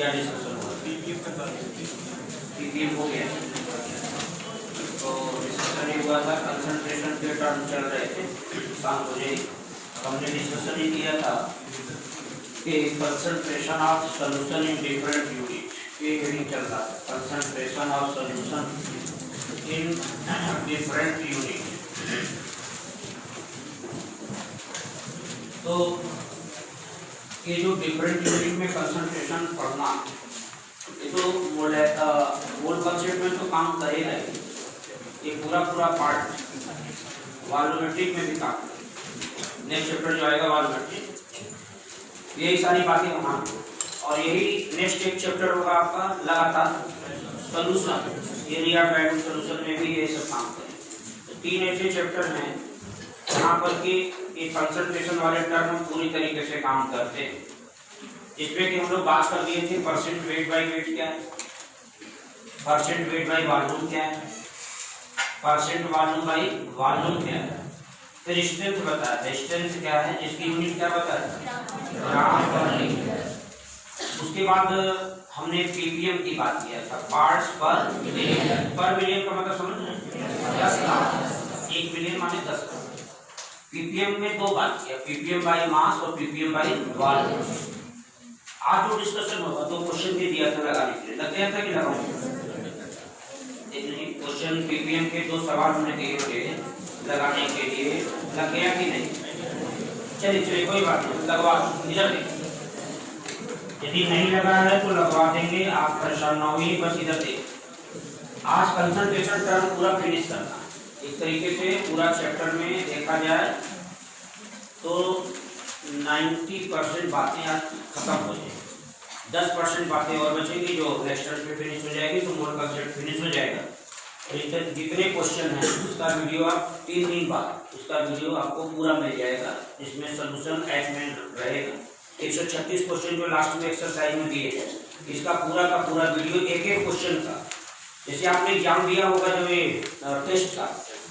क्या डिस्कशन हुआ? पीपीएम हो गया। तो डिस्कशन ये हुआ था, कंसंट्रेशन के टर्म चल रहे थे शाम को जी। हमने डिस्कशन ही किया था कि concentration of solution in different unit, ये हेडिंग चल रहा है, concentration of solution in different unit. तो ये जो डिफरेंट यूनिट में कंसंट्रेशन पढ़ना, ये तो मोल कंसेप्ट में तो काम करेगा ही, ये पूरा पार्ट वॉल्यूमेट्रिक में भी काम। नेक्स्ट चैप्टर जो आएगा वॉल्यूमेट्रिक, यही सारी बातें वहाँ, और यही नेक्स्ट एक चैप्टर होगा आपका लगातार सॉल्यूशन, एरिया वैल्यू सॉल्यूशन में भी ये सब काम करें। तो 3 ऐसे चैप्टर हैं यहाँ पर कि ये कंसंट्रेशन वाले टर्म पूरी तरीके से काम करते हैं, जिसपे कि हम लोग बात कर दिए थे परसेंट वेट बाई वेट क्या है, परसेंट वेट बाई वॉल्यूम क्या है, परसेंट वॉल्यूम बाई वॉल्यूम क्या है, फिर स्ट्रेंथ बताया, स्ट्रेंथ क्या है जिसकी यूनिट क्या बताया, ग्राम पर लीटर। उसके बाद हमने पीपीएम की बात किया था, पार्ट्स पर मिलियन। पर मिलियन का मतलब समझ रहे हैं, 10 लाख, 1 मिलियन माने 10 लाख। पीपीएम में 2 बात किया, पीपीएम बाई मास और पीपीएम बाई वॉल्यूम। आज जो डिस्कशन होगा 2 क्वेश्चन भी दिया था लगाने के लिए, लग गया था कि लगाऊंगा? क्वेश्चन पीपीएम के 2 सवाल हमने दिए थे लगाने के लिए, लग गया कि नहीं? चलिए कोई बात नहीं, लगवा इधर देखिए, यदि नहीं लगा है तो लगवा देंगे, आप परेशान ना होइए, बस इधर देखिए। आज कंसंट्रेशन टर्म पूरा फिनिश करना, एक तरीके से पूरा चैप्टर में देखा जाए तो 90% बातें आज खत्म हो जाएगी, 10% बातें और बचेंगी जो नेक्स्ट टर्म पे फिनिश हो जाएगी, तो मोल कंसेप्ट फिनिश हो जाएगा। जितने क्वेश्चन हैं उसका वीडियो आप 3 दिन बाद उसका वीडियो आपको पूरा मिल जाएगा, जिसमें सोल्यूशन एट में रहेगा। 136 क्वेश्चन जो लास्ट में एक्सरसाइज में दिए हैं, इसका पूरा का पूरा वीडियो एक क्वेश्चन का, जैसे आपने एग्जाम दिया होगा जो ये टेस्ट का,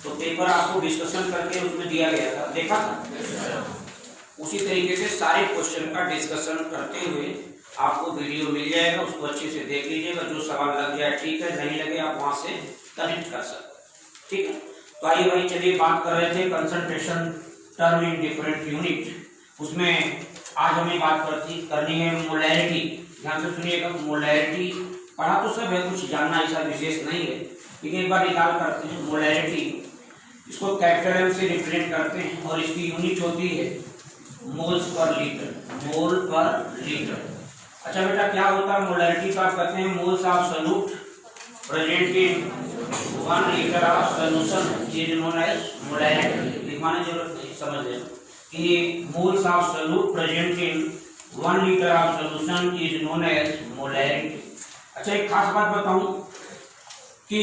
तो पेपर आपको डिस्कशन करके उसमें दिया गया था, देखा था? उसी तरीके से सारे क्वेश्चन का डिस्कशन करते हुए आपको वीडियो मिल जाएगा, उसको अच्छे से देख लीजिएगा। जो सवाल लग जाए ठीक है, नहीं लगे आप वहां से कनेक्ट कर सकते, ठीक है। तो आइए भाई चलिए, बात कर रहे थे concentration term in different unit. उसमें आज हमें बात करनी है मोलैरिटी। ध्यान से सुनिएगा, मोलैरिटी पढ़ा तो सब है, कुछ जानना ऐसा विशेष नहीं है, लेकिन एक बार निकाल करते हैं। मोलैरिटी, इसको कैपिटल एम से रिप्रेजेंट करते हैं और इसकी यूनिट होती है मोल्स पर लीटर, मोल पर लीटर। अच्छा बेटा, क्या होता है मोलैरिटी का? कहते हैं moles of solute present in 1 litre of solution is known as molarity. लिखवाने की जरूरत नहीं, समझ लें कि moles of solute present in 1 litre of solution is known as molarity. अच्छा, एक खास बात बताऊं कि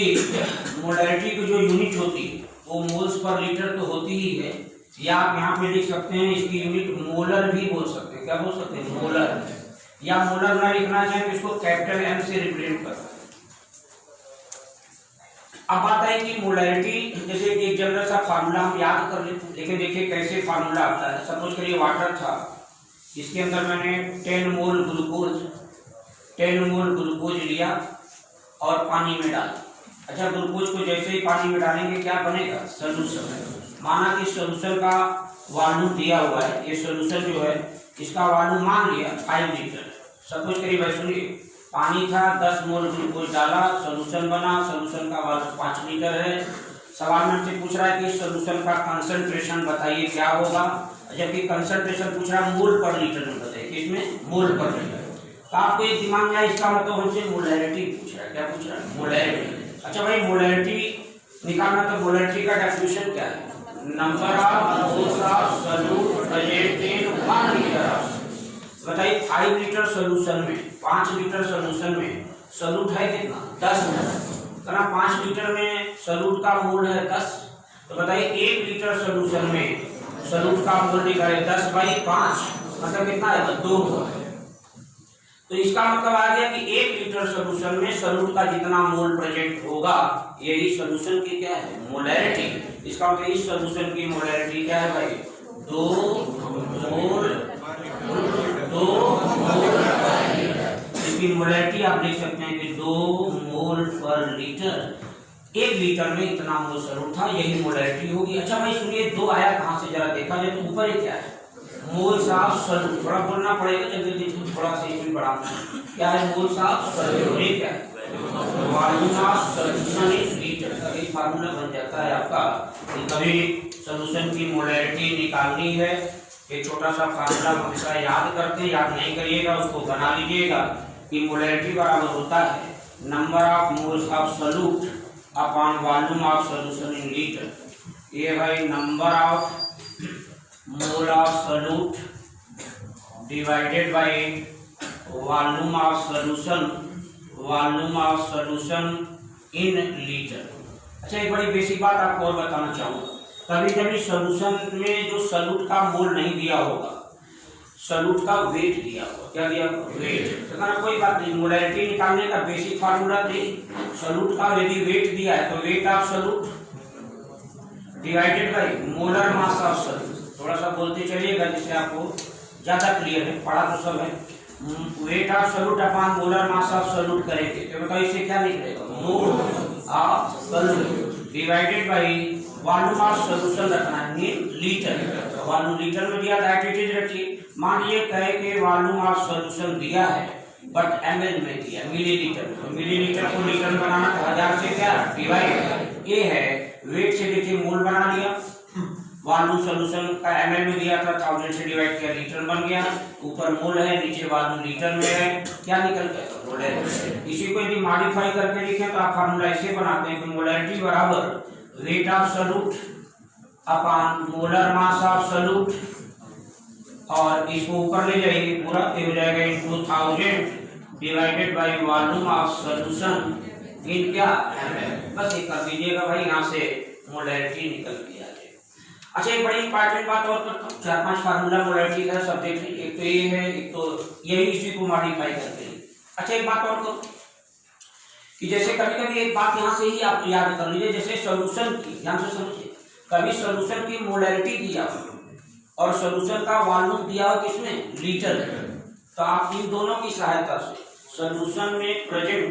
मोलैरिटी की जो यूनिट होती है वो मोल्स पर लीटर तो होती ही है, या आप यहाँ पे लिख सकते हैं इसकी यूनिट मोलर भी बोल सकते हैं। क्या बोल सकते हैं? मोलर। या मोलर ना लिखना चाहे तो इसको कैपिटल एम से रिप्रेजेंट कर सकते हैं। अब बात है कि मोलैरिटी, जैसे एक जनरल सा फार्मूला हम याद कर लेते हैं, लेकिन देखिए कैसे फार्मूला आता है। सपोज करिए वाटर था, इसके अंदर मैंने 10 मोल ग्लूकोज लिया और पानी में डाला। अच्छा, ग्लूकोज को जैसे ही पानी में डालेंगे क्या बनेगा? सॉल्यूशन। माना कि सॉल्यूशन का वॉल्यूम दिया हुआ है, ये सॉल्यूशन जो है इसका वॉल्यूम मान लिया 5 लीटर। सपोज करिए भाई, सुनिए, पानी था, 10 मोल ग्लूकोज डाला, सॉल्यूशन बना, सॉल्यूशन का वॉल्यूम 5 लीटर है। सवाल में हमसे पूछ रहा है कि सॉल्यूशन का कंसंट्रेशन बताइए क्या होगा, जबकि कंसंट्रेशन पूछ रहा है मोल पर लीटर में बताइए, इसमें मोल पर लीटर। तो आपको एक दिमाग में आया, इसका मतलब हमसे मोलैरिटी पूछ रहा है। क्या पूछ रहा है? मोलैरिटी। अच्छा भाई, मोलैरिटी निकालना, तो मोलैरिटी का डेफिनेशन क्या है? Number of moles of solute present in 1 litre. बताइए 5 लीटर सॉल्यूशन में, 5 लीटर सॉल्यूशन में सॉल्यूट है कितना? 10 मोल। कहना 5 लीटर में सॉल्यूट का मोल है 10, तो बताइए 1 लीटर सॉल्यूशन में सॉल्यूट का मोल निकाले 10/5, मतलब कितना है? 2 मोल। तो इसका मतलब आ गया कि 1 लीटर सॉल्यूशन में सॉल्यूट का जितना मोल प्रेजेंट होगा, यही सॉल्यूशन की क्या है? मोलैरिटी। इसका मतलब इस सॉल्यूशन की मोलैरिटी क्या है भाई? 2 मोल। इसकी मोलैरिटी आप देख सकते हैं कि 2 मोल पर लीटर, 1 लीटर में इतना मोल सॉल्यूट था, यही मोलैरिटी होगी। अच्छा भाई सुनिए, 2 आया कहाँ से जरा देखा जाए तो ऊपर ही क्या है, मोल्स ऑफ सॉल्यूट। थोड़ा बोलना पड़ेगा जल्दी जल्दी, थोड़ा सा इसमें बढ़ाना। क्या है मोल्स ऑफ सॉल्यूट, ये क्या है volume of solution in litre. ये फार्मूला बन जाता है आपका कि कभी सॉल्यूशन की मोलैरिटी निकालनी है, एक छोटा सा फार्मूला हमेशा याद करते हैं, याद नहीं करिएगा उसको बना लीजिएगा कि मोलैरिटी बराबर होता है number of moles of solute upon volume of solution in litre. ये भाई number of mole of solute divided by volume of solution in litre. अच्छा एक बड़ी बेसिक बात आपको और बताना चाहूँगा, कभी कभी सॉल्यूशन में जो सॉल्यूट का मोल नहीं दिया होगा, सॉल्यूट का वेट दिया होगा। क्या दिया वेट, तो कोई बात नहीं, मोलैरिटी निकालने का बेसिक फार्मूला थी सॉल्यूट का यदि वेट दिया है तो weight of solute divided by molar mass of solute. थोड़ा सा बोलते चलिएगा जिससे आपको ज्यादा क्लियर है, पढ़ा तो सब है। Weight of solute upon molar mass of solute करेंगे तो बताओ इससे क्या निकलेगा, मोल of solute divided by volume of solution रखना है लीटर। वॉल्यूम लीटर में दिया था, एटीट्यूड रखिए। मान लीजिए कहे कि वॉल्यूम ऑफ सॉल्यूशन दिया है बट एमएल में दिया, मिलीलीटर में, तो मिलीलीटर को लीटर में बनाना तो 1000 से क्या डिवाइड, ये है वेट से देखिए मोल बना लिया, वॉल्यूम सॉल्यूशन का एमएल में दिया था 1000 से डिवाइड किया लीटर बन गया, ऊपर मोल है नीचे वॉल्यूम लीटर में है, क्या निकल गया मोलैरिटी। इसी को यदि मॉडिफाई करके लिखें तो आप फार्मूला ऐसे बनाते हैं कि मोलैरिटी बराबर weight of solute upon molar mass of solute, और इसको ऊपर ले जाइए पूरा हो जाएगा into 1000 divided by volume of solution इन क्या एमएल। बस ये कर दीजिएगा भाई, यहाँ से मोलैरिटी निकल गया। अच्छा एक बड़ी इंपॉर्टेंट बात और करता हूँ, 4-5 फार्मूला मोलैरिटी का सब देख लीजिए, एक तो ये है, एक तो यही इसी को मॉडिफाई करते हैं। अच्छा एक बात और करो कि जैसे कभी कभी एक बात यहाँ से ही आप याद कर लीजिए, जैसे सॉल्यूशन की, ध्यान से समझिए, कभी सॉल्यूशन की मोलैरिटी दिया हो और सॉल्यूशन का वॉल्यूम दिया हो किसमें लीटर, तो आप इन दोनों की सहायता से सॉल्यूशन में प्रेजेंट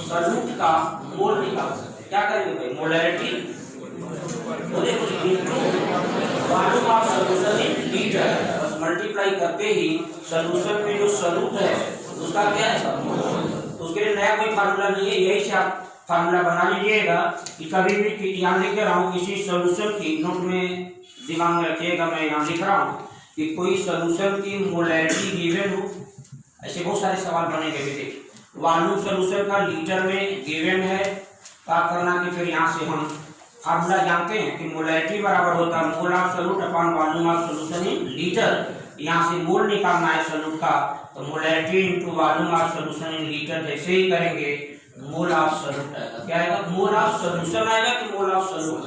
सॉल्यूट का मोल निकाल सकते हैं। क्या करेंगे भाई, molarity volume of solution in litre, बस मल्टीप्लाई करते ही सॉल्यूशन में जो सॉल्यूट है उसका क्या है, उसके लिए नया कोई फार्मूला नहीं है, यही से आप फार्मूला बना लीजिएगा कि कभी भी यहाँ लिख रहा हूँ किसी सॉल्यूशन की, नोट में दिमाग में रखिएगा, मैं यहाँ लिख रहा हूँ कि कोई सॉल्यूशन की मोलैरिटी गिवन हो, ऐसे बहुत सारे सवाल बनेंगे। देखिए वॉल्यूम सॉल्यूशन का लीटर में गिवन है, क्या करना कि फिर यहाँ से हम फार्मूला जानते हैं कि मोलैरिटी बराबर होता है मोल of solute upon volume of solution in litre. यहाँ से मोल निकालना है सॉल्यूट का, तो molarity into volume of solution in litre जैसे ही करेंगे मोल ऑफ सॉल्यूट आएगा। क्या आएगा, मोल ऑफ सॉल्यूशन आएगा कि मोल of solute,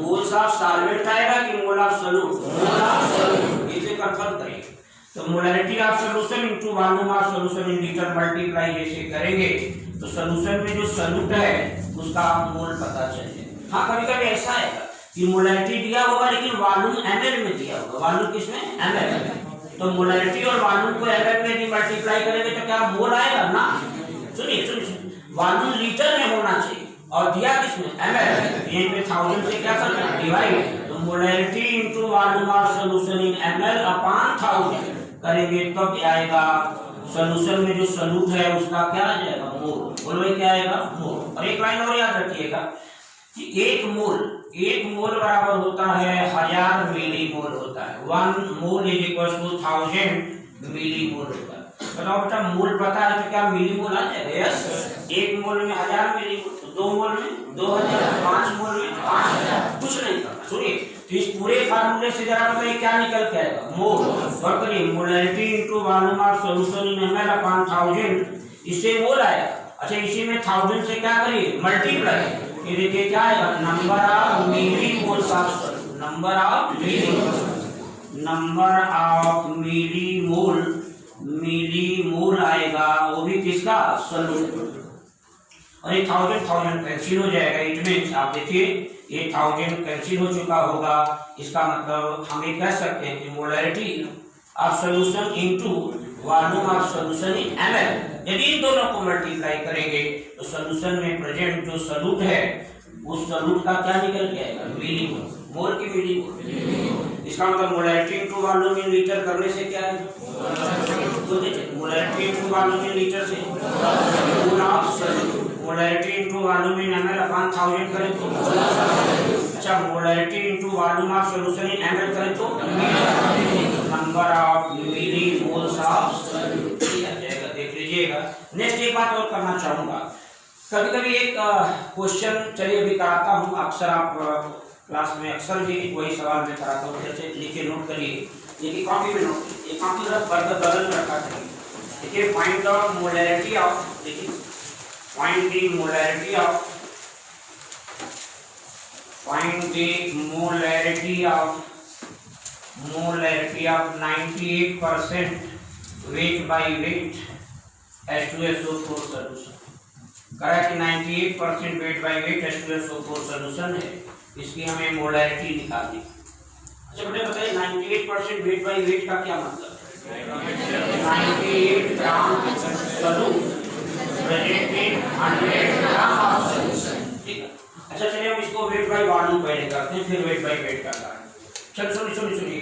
moles of solvent आएगा कि मोल of solute, mole of solute, इसे कंफर्म करेंगे। तो molarity of solution into volume of solution in litre multiply जैसे करेंगे तो सॉल्यूशन में जो सॉल्यूट है उसका मोल पता चलेगा। हाँ कभी कभी ऐसा है कि मोलैरिटी दिया होगा लेकिन वॉल्यूम एमएल में दिया होगा, वॉल्यूम किसमें एमएल में, तो मोलैरिटी और वॉल्यूम को एमएल में यदि मल्टीप्लाई करेंगे तो क्या मोल आएगा ना। सुनिए सुनिए, वॉल्यूम लीटर में होना चाहिए और दिया किसमें एमएल में, ये में 1000 से क्या करना है डिवाइड, तो molarity into volume of solution in ML upon 1000 करेंगे तो क्या आएगा, सॉल्यूशन में जो सॉल्यूट है उसका क्या आ जाएगा मोल, बोलो क्या आएगा मोल। और एक लाइन और याद रखिएगा कि एक मोल बराबर होता है 1000 मिलीमोल होता है, 1 mole is equal to 1000 millimole होता है। बताओ बेटा मोल पता है तो क्या मिलीमोल आ जाएगा, यस, 1 मोल में 1000 मिलीमोल, 2 मोल में 2000, 5 मोल में 5000, कुछ नहीं करना। सुनिए तो इस पूरे फार्मूले से जरा बताइए क्या निकल के आएगा, मोल, और करिए molarity into volume of solution in ML upon 1000, इससे मोल आएगा। अच्छा इसी में 1000 से क्या करिए मल्टीप्लाई, ये देखिए क्या आएगा, number of millimoles of solute, number of millimole आएगा, वो भी किसका सॉल्यूट। और ये 1000 कैंसिल हो जाएगा, इट मींस आप देखिए ये 1000 कैंसिल हो चुका होगा, इसका मतलब हम ये कह सकते हैं कि molarity of solution into volume of solution in ml। यदि इन दोनों को मल्टीप्लाई करेंगे तो सॉल्यूशन में प्रेजेंट जो सॉल्यूट है उस सॉल्यूट का क्या निकल के आएगा, मिलीमोल। मोल की मिलीमोल, इसका मतलब molarity into volume in litre करने से क्या है, तो देखिए molarity into volume in litre से mole of solute, molarity into volume in ml upon 1000 करें तो, अच्छा molarity into volume of solution in ml करें तो number of millimoles of solute आ जाएगा। देख लीजिएगा। नेक्स्ट एक बात और करना चाहूंगा, कभी कभी एक क्वेश्चन चलिए अभी कराता हूँ, अक्सर आप क्लास में अक्सर भी वही सवाल में कराता हूँ, जैसे लिखे नोट करिए, ये कॉपी में नोट कीजिए, कॉपी बगल में रखा करिए। देखिए फाइंड द मोलैरिटी ऑफ, देखिए find the molarity of, find the molarity of 98% weight by weight H2SO4 solution. कहा कि 98% wait by wait H2SO4 solution है, इसकी हमें मोलैरिटी निकालनी। अच्छा बेटे बताइए 98% वेट बाई वेट का क्या मतलब है? 98 gram solute present in 100 gram of solution, ठीक है। अच्छा चलिए हम इसको वेट बाई वॉल्यूम पहले करते हैं, फिर वेट बाई वेट का करेंगे। चलो सुनिए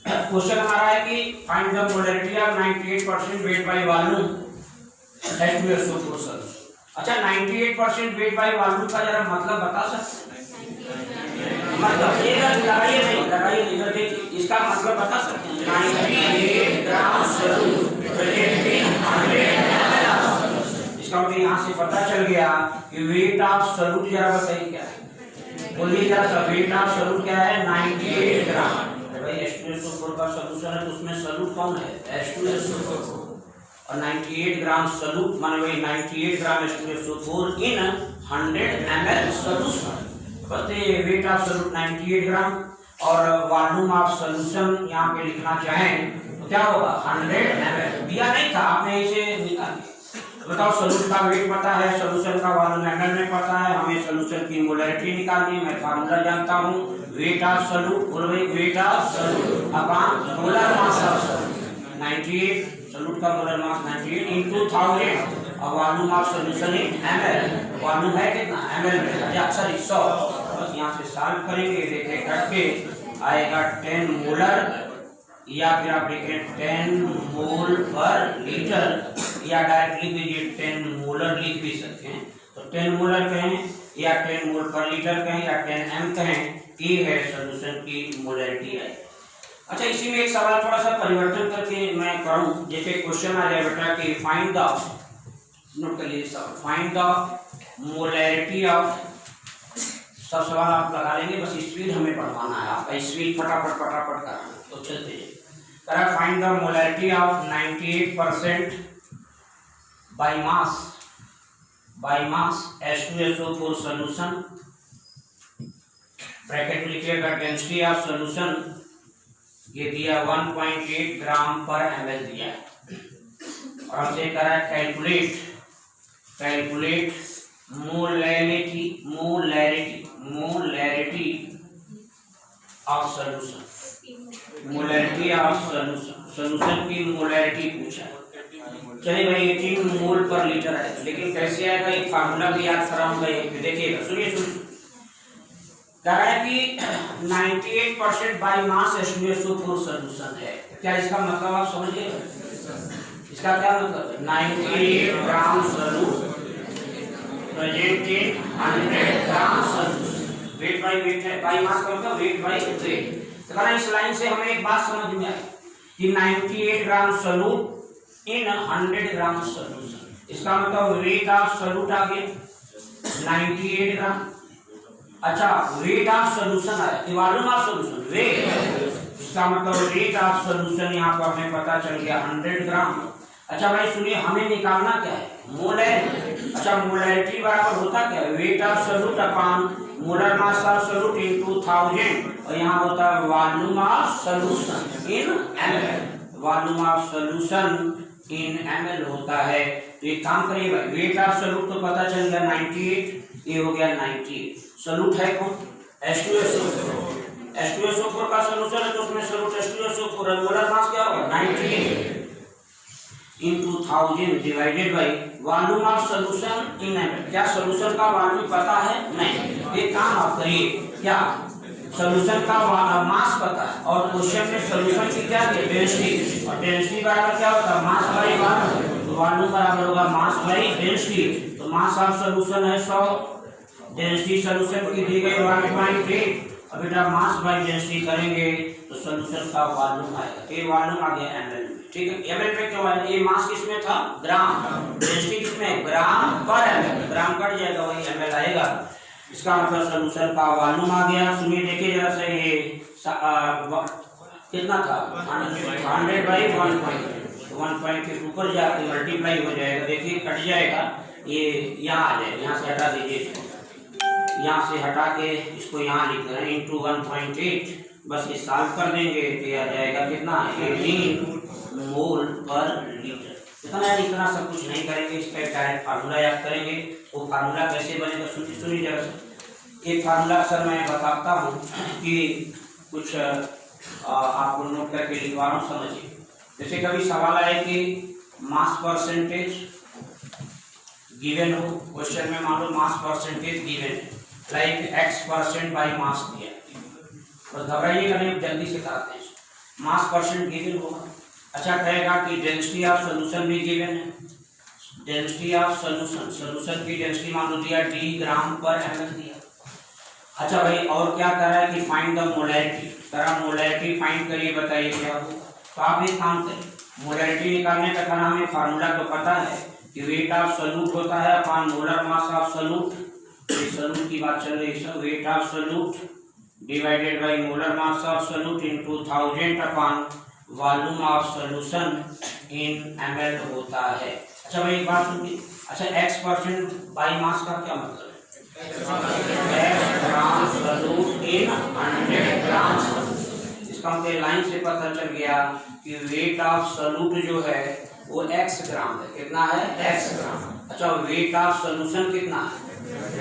क्वेश्चन हमारा है कि find the molarity of 98% weight by volume H2SO4 solution. अच्छा 98% वेट बाई वॉल्यूम का जरा मतलब बता सकते हैं? मतलब ये लगाइए नहीं करके इसका मतलब बता सकते हैं? 98 gram solute present in 100 ml। इसका मतलब यहाँ से पता चल गया कि वेट ऑफ सॉल्यूट जरा बताइए क्या है, बोलिए जरा सा, वेट ऑफ सॉल्यूट क्या है? 98 ग्राम। भाई H2SO4 का सॉल्यूशन है तो उसमें सॉल्यूट कौन है? H2SO4। और 98 ग्राम सॉल्यूट माने वही 98 ग्राम H2SO4 इन 100 ml सॉल्यूशन। बताइए वेट ऑफ सॉल्यूट 98 ग्राम और वॉल्यूम ऑफ सॉल्यूशन यहाँ पे लिखना चाहें तो क्या होगा 100 ml। दिया नहीं था, आपने इसे निकाल दिया। बताओ सॉल्यूट का वेट पता है, सॉल्यूशन का वॉल्यूम ml में पता है, हमें सॉल्यूशन की मोलैरिटी निकालनी है। मैं फार्मूला जानता हूँ, वेट ऑफ सॉल्यूट और weight of solute upon molar mass of solute. 98 solute का मोलर मास 98 into 1000 और volume of solution in ml। Volume है कितना ml में? अच्छा सॉरी 100। बस यहाँ से सॉल्व करेंगे, देखिए करके आएगा 10 मोलर या फिर आप लिखें 10 मोल पर लीटर या डायरेक्टली भी 10 मोलर लिख भी सकते हैं। तो 10 मोलर कहें या 10 मोल पर लीटर कहें या 10 m कहें, ये है सॉल्यूशन की मोलैरिटी है। अच्छा इसी में एक सवाल थोड़ा सा परिवर्तन करके मैं करूं, जैसे क्वेश्चन आ जाए बेटा कि फाइंड द, नोट कर लीजिए सवाल, फाइंड द मोलैरिटी ऑफ, सब सवाल आप लगा लेंगे, बस स्पीड हमें बढ़वाना है, आपका स्पीड फटाफट कराना। तो चलते हैं, करा find the molarity of 98% by mass H2SO4 solution. Bracket में लिखिएगा डेंसिटी ऑफ सॉल्यूशन, ये दिया 1.8 ग्राम पर ml दिया है। और हमसे करा calculate molarity of solution, molarity of solution की मोलैरिटी पूछा। चलिए भाई 18 मोल पर लीटर है, लेकिन कैसे आएगा एक फार्मूला भी याद कराऊंगा, देखिएगा सुनिए। कह रहा है कि 98% बाई मास H2SO4 सॉल्यूशन है। क्या इसका मतलब आप समझिए, इसका क्या मतलब है? 98 gram solute present in 100 gram solution. Weight by weight है, बाई मास का मतलब वेट बाई वेट। तो कहना इस लाइन से हमें एक बात समझ में आई कि 98 gram solute in 100 gram solution, इसका मतलब वेट ऑफ सॉल्यूट आ गया 98 ग्राम। अच्छा वेट ऑफ सॉल्यूशन आया, वॉल्यूम ऑफ सॉल्यूशन वेट, इसका मतलब वेट ऑफ सॉल्यूशन यहाँ पर हमें पता चल गया 100 ग्राम। अच्छा भाई सुनिए, हमें निकालना क्या है? मोलैरिटी। अच्छा मोलैरिटी बराबर होता क्या है? Weight of solute upon molar mass of solute into 1000, और यहाँ होता है volume of solution in ml। Volume of solution in ml होता है। तो एक काम करिए भाई, वेट ऑफ सॉल्यूट तो पता चल गया 98, ये हो गया 98। सॉल्यूट है कौन? H2SO4। H2SO4 का सॉल्यूशन है तो उसमें सॉल्यूट H2SO4 है, मोलर मास क्या होगा 98। into 1000 divided by volume of solution in ml। क्या सॉल्यूशन का वॉल्यूम पता है? नहीं। एक काम आप करिए, क्या सॉल्यूशन का मास पता है और क्वेश्चन में सॉल्यूशन की क्या है? डेंसिटी, और डेंसिटी बराबर क्या होता है? मास बाई वॉल्यूम। वॉल्यूम बराबर होगा मास बाई डेंसिटी। तो मास ऑफ सॉल्यूशन है 100, डेंसिटी सॉल्यूशन की दी गई 1.8। अब बेटा मास बाई डेंसिटी करेंगे तो सॉल्यूशन का वॉल्यूम आएगा। ये वॉल्यूम आ गया ml में, ठीक है। ml में क्यों आया? ये मास किसमें था? ग्राम। डेंसिटी किसमें? ग्राम पर ml। ग्राम कट जाएगा वही ml आएगा। इसका मतलब सॉल्यूशन का वॉल्यूम आ गया। सुनिए देखिए जरा से, ये कितना था? 100 बाई 1 के ऊपर जाके मल्टीप्लाई हो जाएगा। देखिए कट जाएगा, ये यहाँ आ जाएगा। यहाँ से हटा दीजिए इसको, यहाँ से हटा के इसको यहाँ लिख रहे हैं इंटू 1.8। बस ये सॉल्व कर देंगे तो यह आ जाएगा कितना? 18 मोल पर लीटर। इतना सब कुछ नहीं करेंगे, इसका डायरेक्ट फार्मूला याद करेंगे। वो फार्मूला कैसे बनेगा सुनिए जरा से। एक फार्मूला सर मैं बताता हूँ कि कुछ आपको नोट करके लिखवा रहा हूँ, समझिए। जैसे कभी सवाल आए कि मास परसेंटेज गिवन हो, क्वेश्चन में मान लो मास परसेंटेज गिवन है, लाइक x% बाई मास दिया, तो घबराइएगा नहीं, जल्दी से कराते हैं। मास परसेंट गिवन होगा। अच्छा कहेगा कि डेंसिटी ऑफ सॉल्यूशन भी गिवन है, डेंसिटी ऑफ सॉल्यूशन की डेंसिटी मान लो दिया d ग्राम पर ml दिया। अच्छा भाई और क्या कर रहा है कि फाइंड द मोलैरिटी, तरह मोलैरिटी फाइंड करिए, बताइए क्या हो। तो आप एक काम करें, मोलैरिटी निकालने का तरह हमें फार्मूला तो पता है कि वेट ऑफ सॉल्यूट होता है upon molar mass of solute. Solute की बात चल रही है, weight of solute divided by molar mass of solute into 1000 upon volume of solution in ml होता है। अच्छा भाई एक बात सुनिए, अच्छा x% बाई मास का क्या मतलब है? x ग्राम सॉल्यूट इन 100 ग्राम। इसका मतलब लाइन से पता चल गया कि वेट ऑफ सॉल्यूट जो है वो x ग्राम है। कितना है? x ग्राम। अच्छा वेट ऑफ सॉल्यूशन कितना है?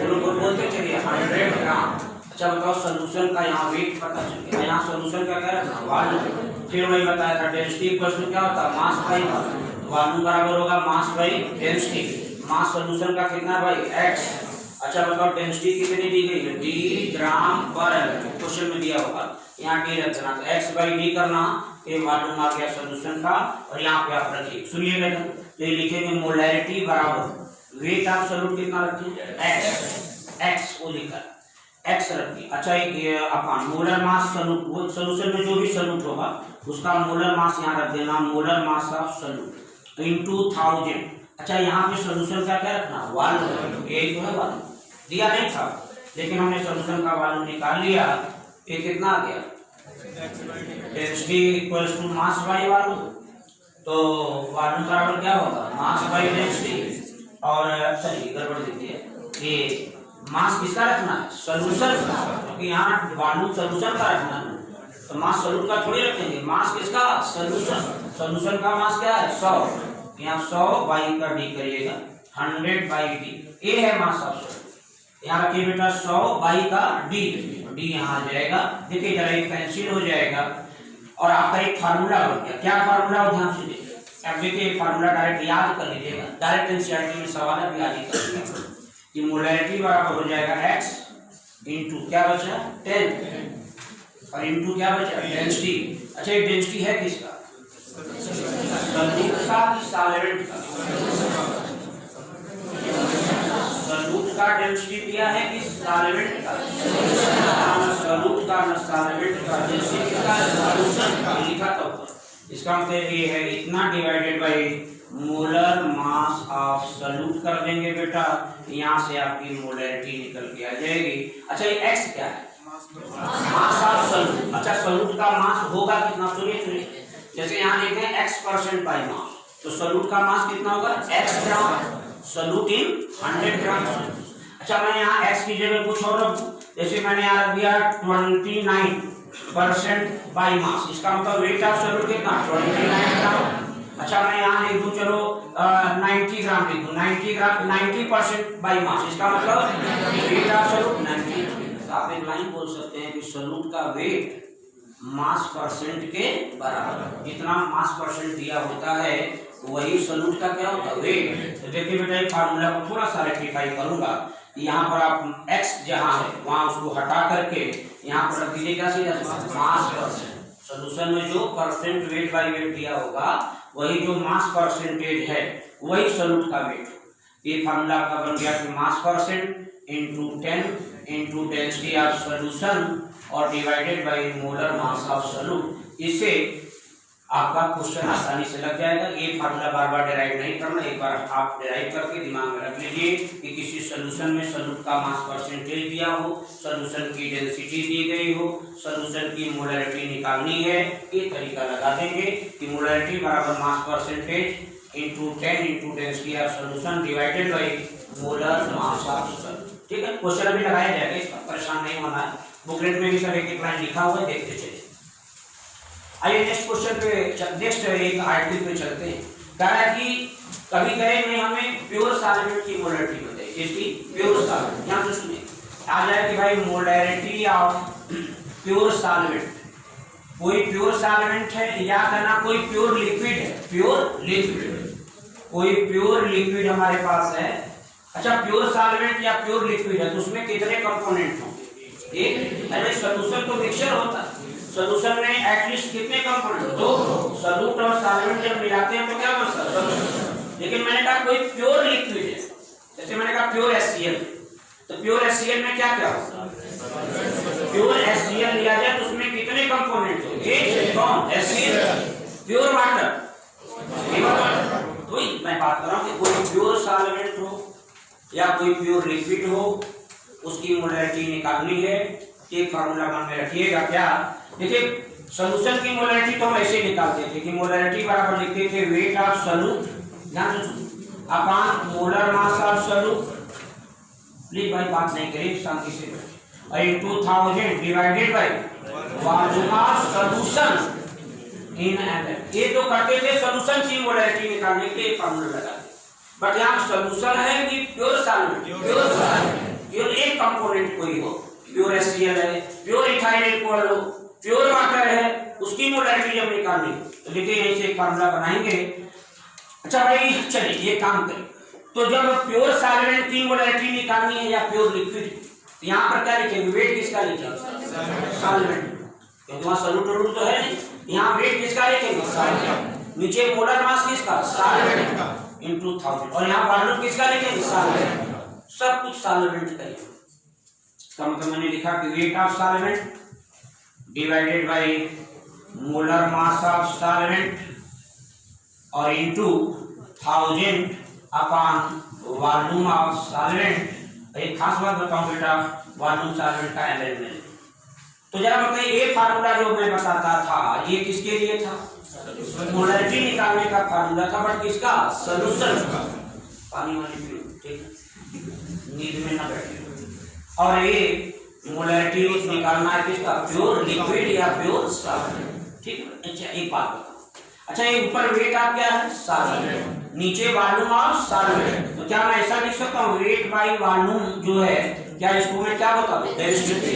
बोलते चलिए 100 ग्राम। अच्छा बताओ सॉल्यूशन का यहाँ वेट पता चल गया, यहाँ सॉल्यूशन का क्या रखना? वॉल्यूम। फिर वही बताया था डेंसिटी इक्वल टू क्या होता है? मास बाई वॉल्यूम बराबर होगा mass by density. Mass solution का कितना भाई? x। अच्छा बताओ डेंसिटी कितनी दी गई है? d ग्राम पर ml। क्वेश्चन में दिया होगा, यहाँ d रखना, तो x बाई d करना, ये वॉल्यूम आ गया सॉल्यूशन का। और यहाँ पे आप रखिए, सुनिएगा तो ये लिखेंगे मोलैरिटी बराबर वेट ऑफ सॉल्यूट कितना रखिए? x को लिखा x रखिए। अच्छा एक अपन मोलर मास सॉल्यूट, वो सॉल्यूशन में जो भी सॉल्यूट होगा उसका मोलर मास यहाँ रख देना, molar mass of solute into 1000। अच्छा यहाँ पे सॉल्यूशन का क्या रखना? वॉल्यूम। यही तो है, वॉल्यूम दिया नहीं था लेकिन हमने सॉल्यूशन का वॉल्यूम निकाल लिया। ये कितना आ गया? Density equals to mass by volume. तो वॉल्यूम बराबर क्या होगा? Mass by density. और सही गड़बड़ दिखती है, ये मास किसका रखना है? सॉल्यूशन का, क्योंकि यहाँ वॉल्यूम सॉल्यूशन का रखना है, तो मास सॉल्यूट का थोड़ी रखेंगे। मास किसका? सॉल्यूशन। सॉल्यूशन का मास क्या है? 100। यहाँ 100 बाई का डी करिएगा, 100 बाई डी, ये है मास ऑफ सॉल्यूट। यहाँ रखिए बेटा 100 बाई का डी, डी यहाँ आ जाएगा। देखिए जरा एक कैंसिल हो जाएगा और आपका एक फार्मूला बन गया। क्या फार्मूला हो? ध्यान से देखिए। अब देखिए फार्मूला डायरेक्ट याद कर लीजिएगा, डायरेक्ट एनसीईआरटी में सवाल है, याद ही कर लीजिएगा कि मोलैरिटी बराबर हो जाएगा x इंटू क्या बचा? 10 और इंटू क्या बचा? डेंसिटी। अच्छा ये डेंसिटी है किसका? सॉल्यूट का कि सॉल्वेंट का? सॉल्यूट का डेंसिटी दिया है कि सॉल्वेंट का? सॉल्यूट का न सॉल्वेंट का, डेंसिटी किसका? सॉल्यूशन का लिखा था। इसका मतलब ये है इतना divided by molar mass of solute कर देंगे बेटा, यहाँ से आपकी मोलैरिटी निकल के आ जाएगी। अच्छा ये x क्या है? मास ऑफ सॉल्यूट। अच्छा सॉल्यूट का मास होगा कितना? सुनिए, जैसे यहाँ लिखते हैं x% बाई मास, तो सॉल्यूट का मास कितना होगा? x gram. सॉल्यूट इन 100 ग्राम। अच्छा मैं यहाँ x की जगह कुछ और रखूं, जैसे मैंने यहाँ रख दिया 29% बाई मास, इसका मतलब वेट ऑफ सॉल्यूट कितना? 29 ग्राम। अच्छा मैं यहाँ लिख दूं, चलो 90 ग्राम लिख दूं, 90 ग्राम 90% बाई मास, इसका मतलब वेट ऑफ सॉल्यूट 90। आप एक लाइन बोल सकते हैं कि सॉल्यूट का वेट मास परसेंट के बराबर। जितना मास परसेंट दिया होता है वही सॉल्यूट का क्या होता है, वेट। तो देखिए बेटा एक फार्मूला को थोड़ा सा रेक्टिफाई करूंगा। यहाँ पर आप x जहाँ है वहाँ उसको हटा करके यहाँ पर रख दीजिए क्या सीधा मास परसेंट। सॉल्यूशन में जो परसेंट वेट बाई वेट दिया होगा वही जो मास परसेंटेज है वही सॉल्यूट का वेट। ये फार्मूला का बन गया कि mass percent into 10 into density of solution और divided by molar mass of solute. इससे आपका क्वेश्चन आसानी से लग जाएगा। ये फार्मूला बार बार डिराइव नहीं करना, एक बार आप डिराइव करके दिमाग में रख लीजिए कि किसी सॉल्यूशन में सॉल्यूट का मास परसेंटेज दिया हो, सॉल्यूशन की डेंसिटी दी गई हो, सॉल्यूशन की मोलरिटी निकालनी है। ये तरीका लगा देंगे कि मोलरिटी बराबर mass percentage into 10 into density of solution divided by molar mass of solute. ठीक है, क्वेश्चन अभी लगाया जाएगा, इसका परेशान नहीं होना है। बुकलेट में भी सब एक एक लाइन लिखा हुआ है, देखते चलिए। आइए नेक्स्ट क्वेश्चन पे, नेक्स्ट एक आर्टिकल पे चलते हैं। कह रहा है कि कभी कहे में हमें प्योर सॉल्वेंट की मोलरिटी बताइए। इसकी प्योर सॉल्वेंट, यहाँ से सुनिए आ जाए कि भाई मोलरिटी ऑफ प्योर सॉल्वेंट। कोई प्योर सॉल्वेंट है या कहना कोई प्योर लिक्विड है, प्योर लिक्विड, कोई प्योर लिक्विड हमारे पास है। अच्छा प्योर सॉल्वेंट या प्योर लिक्विड है तो उसमें कितने कंपोनेंट होंगे, एक। अरे सॉल्यूशन तो मिक्सचर होता है, सॉल्यूशन में एटलीस्ट कितने कंपोनेंट, दो। सॉल्यूट और सॉल्वेंट जब मिलाते हैं तो क्या बनता है, सॉल्यूशन। लेकिन मैंने कहा कोई प्योर लिक्विड है, जैसे मैंने कहा प्योर HCl, तो प्योर HCl में क्या क्या होता है, प्योर HCl लिया जाए तो उसमें कितने कंपोनेंट हो, एक। कौन, HCl। प्योर वाटर, तो मैं बात कर रहा हूँ कि कोई प्योर सॉल्वेंट हो या कोई प्योर लिक्विड हो, उसकी मोलरिटी निकालनी है। एक फार्मूला मन में रखिएगा क्या, देखिए सॉल्यूशन की मोलरिटी तो हम ऐसे निकालते थे कि मोलरिटी बराबर लिखते थे weight of solute upon molar mass of solute. Please भाई बात नहीं करिए, शांति से और into 1000 divided by volume of solution in ml। ये तो करते थे सॉल्यूशन की मोलरिटी निकालने के लिए फार्मूला लगाते, बट यहाँ सॉल्यूशन है कि प्योर सॉल्वेंट, प्योर सॉल्वेंट, केवल एक कंपोनेंट कोई हो, प्योर HCl है, प्योर इथाइल अल्कोहल हो, प्योर वाटर है, उसकी मोलरिटी जब निकालनी तो देखिए यहीं से एक फार्मूला बनाएंगे। अच्छा भाई चलिए ये काम करें, तो जब प्योर सॉल्वेंट की मोलरिटी निकालनी है या प्योर लिक्विड, तो यहाँ पर क्या लिखेंगे, वेट किसका लिखेंगे, सॉल्वेंट, क्योंकि वहाँ सॉल्यूट तो है नहीं। यहाँ वेट किसका लिखेंगे, सॉल्वेंट। नीचे मोलर मास किसका, सॉल्वेंट इंटू 1000, और यहाँ वॉल्यूम किसका लिखेंगे, सॉल्वेंट। सब कुछ सॉल्वेंट का ही, इसका मतलब मैंने लिखा कि weight of solvent divided by molar mass of solvent और into 1000 upon volume of solvent. एक खास बात बताऊं बेटा, वॉल्यूम सॉल्वेंट का ml में, तो जरा बताइए ये फार्मूला जो मैं बताता था ये किसके लिए था, मोलरिटी निकालने का फार्मूला था, बट किसका, सॉल्यूशन का। पानी वाली पियो, ठीक, नींद में ना बैठे। और ये मोलरिटी निकालना है किसका, प्योर लिक्विड या प्योर सॉल्वेंट, ठीक। अच्छा एक बात बताओ, अच्छा ये ऊपर वेट आप क्या है, सॉल्वेंट, नीचे वॉल्यूम ऑफ सॉल्वेंट, तो क्या मैं ऐसा लिख सकता हूँ वेट बाय वॉल्यूम जो है, क्या इसको मैं क्या होता है, डेंसिटी।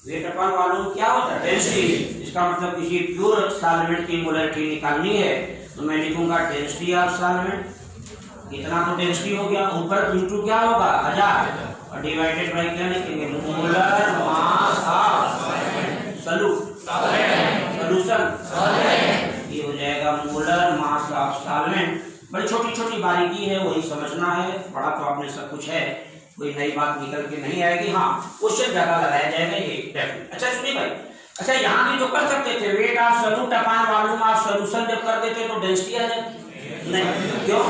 वेट अपॉन वॉल्यूम क्या होता है, डेंसिटी। इसका मतलब किसी प्योर सॉल्वेंट की मोलरिटी निकालनी है तो मैं लिखूंगा डेंसिटी ऑफ सॉल्वेंट, इतना तो डेंसिटी हो गया, ऊपर इंटू क्या होगा 1000 और डिवाइडेड बाय क्या लिखेंगे, मोलर मास ऑफ सॉल्यूशन, ये हो जाएगा मोलर मास ऑफ सॉल्वेंट। बड़ी छोटी छोटी बारीकी है, वही समझना है, बड़ा तो आपने सब कुछ है, कोई नई बात निकल के नहीं आएगी। हाँ क्वेश्चन ज्यादा लगाया जाएगा ये डेफिनेट। अच्छा सुनिए भाई, अच्छा यहाँ भी तो कर सकते थे weight of solute upon volume of solution, जब कर देते तो डेंसिटी आ जाती, नहीं क्यों,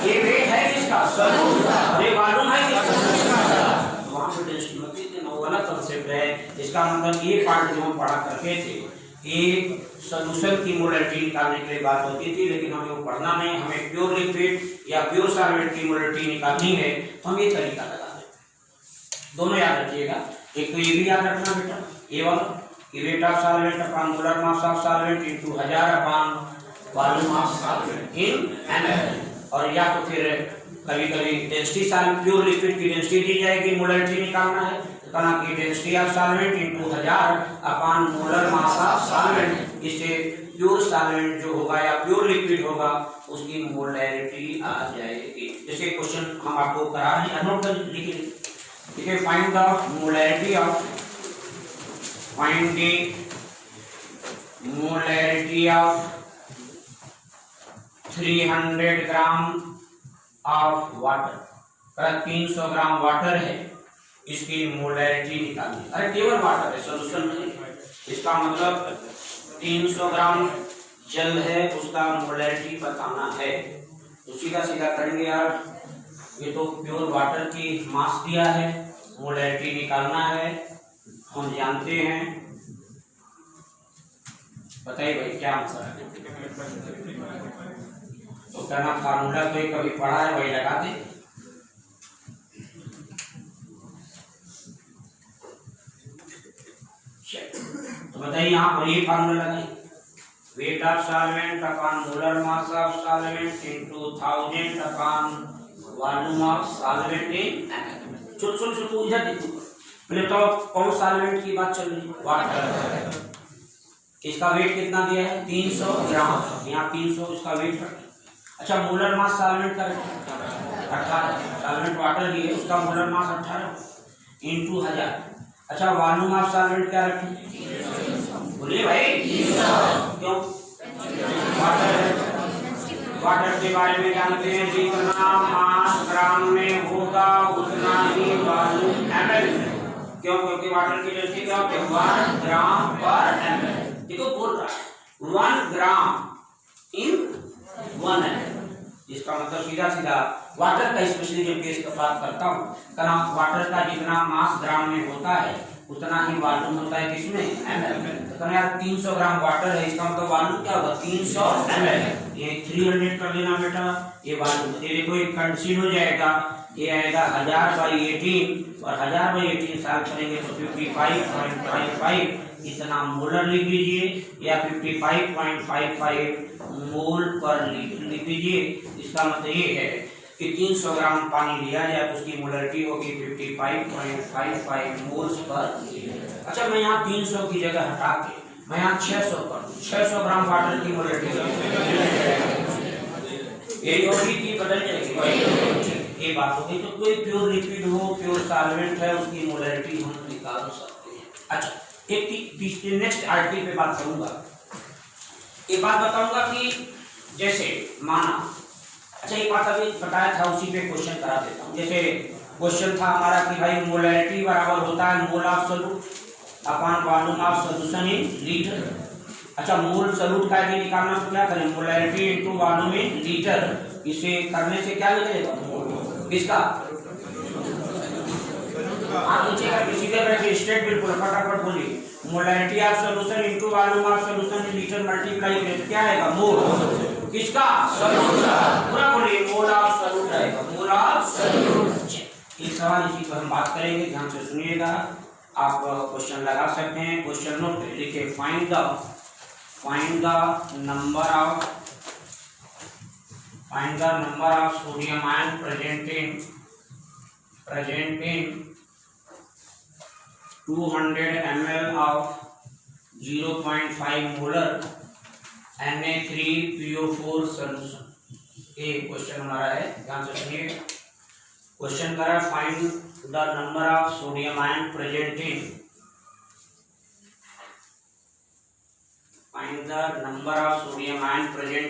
ये वेट है किसका, सॉल्यूट, अरे वॉल्यूम है किसका, वहां पे डेंसिटी मत दीजिए, वो वाला कांसेप्ट है। इसका मतलब ये पार्ट जो हम पढ़ा करते थे, एक सॉल्यूशन की मोलरिटी निकालने के लिए बात होती थी, लेकिन हमें वो पढ़ना नहीं, हमें प्योर लिक्विड या प्योर सॉल्वेंट की मोलरिटी निकालनी है तो हम ये तरीका लगा दें। दोनों याद रखिएगा, एक तो ये भी याद रखना बेटा, ये वाला wait of solvent upon molar mass of solvent into 1000 upon volume of solvent in ml। और या तो फिर कभी कभी डेंसिटी प्योर लिक्विड की डेंसिटी दी जाएगी, मोलरिटी निकालना है कहना कि density of solvent into 1000 upon molar mass of solvent. इससे प्योर सॉल्वेंट जो होगा या प्योर लिक्विड होगा उसकी मोलैरिटी आ जाएगी। जैसे क्वेश्चन हम आपको करा रहे हैं, नोट कर लीजिए। ठीक है, find the molarity of 300 gram of water. 300 gram water है, इसकी मोलैरिटी निकालनी। अरे केवल वाटर है, सोल्यूशन नहीं। इसका मतलब 300 ग्राम जल है, उसका मोलैरिटी बताना है। तो सीधा सीधा करेंगे यार, ये तो प्योर वाटर की मास दिया है, मोलैरिटी निकालना है। हम जानते हैं, बताइए भाई क्या आंसर है? तो कहना फार्मूला तो कभी पढ़ा है, वही लगा दे। तो बताइए यहाँ पर ये फार्मूला लगाइए, wait of solvent upon molar mass of solvent into 1000 upon volume of solvent in. छोटे इधर देखो, पहले तो कौन सॉल्वेंट की बात चल रही है? वाटर। इसका वेट कितना दिया है? 300 ग्राम। यहाँ 300 इसका वेट है। अच्छा, मोलर मास सॉल्वेंट का 18, सॉल्वेंट वाटर ही है, उसका मोलर मास 18 इनटू 1000। अच्छा, वॉल्यूम ऑफ सॉल्वेंट क्या रखें? बोलिए भाई। क्यों? वाटर है, वाटर के बारे में जानते हैं, जितना मास ग्राम में होगा उतना ही वॉल्यूम ml। क्यों? क्योंकि वाटर की डेंसिटी क्या होती है? 1 ग्राम पर ml। देखो बोल रहा है 1 ग्राम इन 1 ml। इसका मतलब सीधा सीधा वाटर का स्पेशली जब केस का बात करता हूँ, कहना वाटर का जितना मास ग्राम में होता है उतना ही वॉल्यूम होता है किसमें? ml। तो यार 300 ग्राम वाटर है, इसका मतलब वॉल्यूम क्या होगा? 300 ml। ये 300 कर लेना बेटा, ये वॉल्यूम। ये देखो एक कैंसिल हो जाएगा, ये आएगा 1000/18 और 1000/18 साल करेंगे तो 55.55 इतना मोलर लिख लीजिए, या 55.55 मोल पर लीटर लिख लीजिए। इसका मतलब ये है कि 300 ग्राम पानी लिया जाए तो उसकी मोलरिटी होगी 55.55 मोल्स पर लीटर। अच्छा, मैं यहाँ 300 की जगह हटा के मैं यहाँ 600 कर दूं, 600 ग्राम वाटर की मोलरिटी यही होगी कि बदल जाएगी? ये बात होगी। तो कोई प्योर लिक्विड हो, प्योर सॉल्वेंट है, उसकी मोलरिटी हम निकाल सकते हैं। अच्छा, एक तीसरे नेक्स्ट आर्टिकल पे बात करूंगा। एक बात बताऊंगा कि जैसे माना, अच्छा एक बात अभी बताया था, उसी पे क्वेश्चन करा देता हूँ। जैसे क्वेश्चन था हमारा कि भाई मोलैरिटी बराबर होता है मोल of solute upon volume of solution in litre. अच्छा, मोल सॉल्यूट का यदि निकालना तो क्या करें? Molarity into volume in litre. इसे करने से क्या निकलेगा? किसका? सीधे बैठिए, स्ट्रेट बिल्कुल फटाफट बोलिए। Molarity of solution into volume of solution in litre multiply करें तो क्या आएगा? मोल। किसका? सॉल्यूट का। पूरा बोलिए, मोल ऑफ सॉल्यूट आएगा, मोल ऑफ सॉल्यूट। ये सवाल इसी पर हम बात करेंगे, ध्यान से सुनिएगा। आप क्वेश्चन लगा सकते हैं। क्वेश्चन नोट लिखिए, find the number of sodium ion present in 200 ml of 0.5 molar Na3PO4 solution. ये क्वेश्चन हमारा है, ध्यान से सुनिए। क्वेश्चन करा, find the number of sodium ion present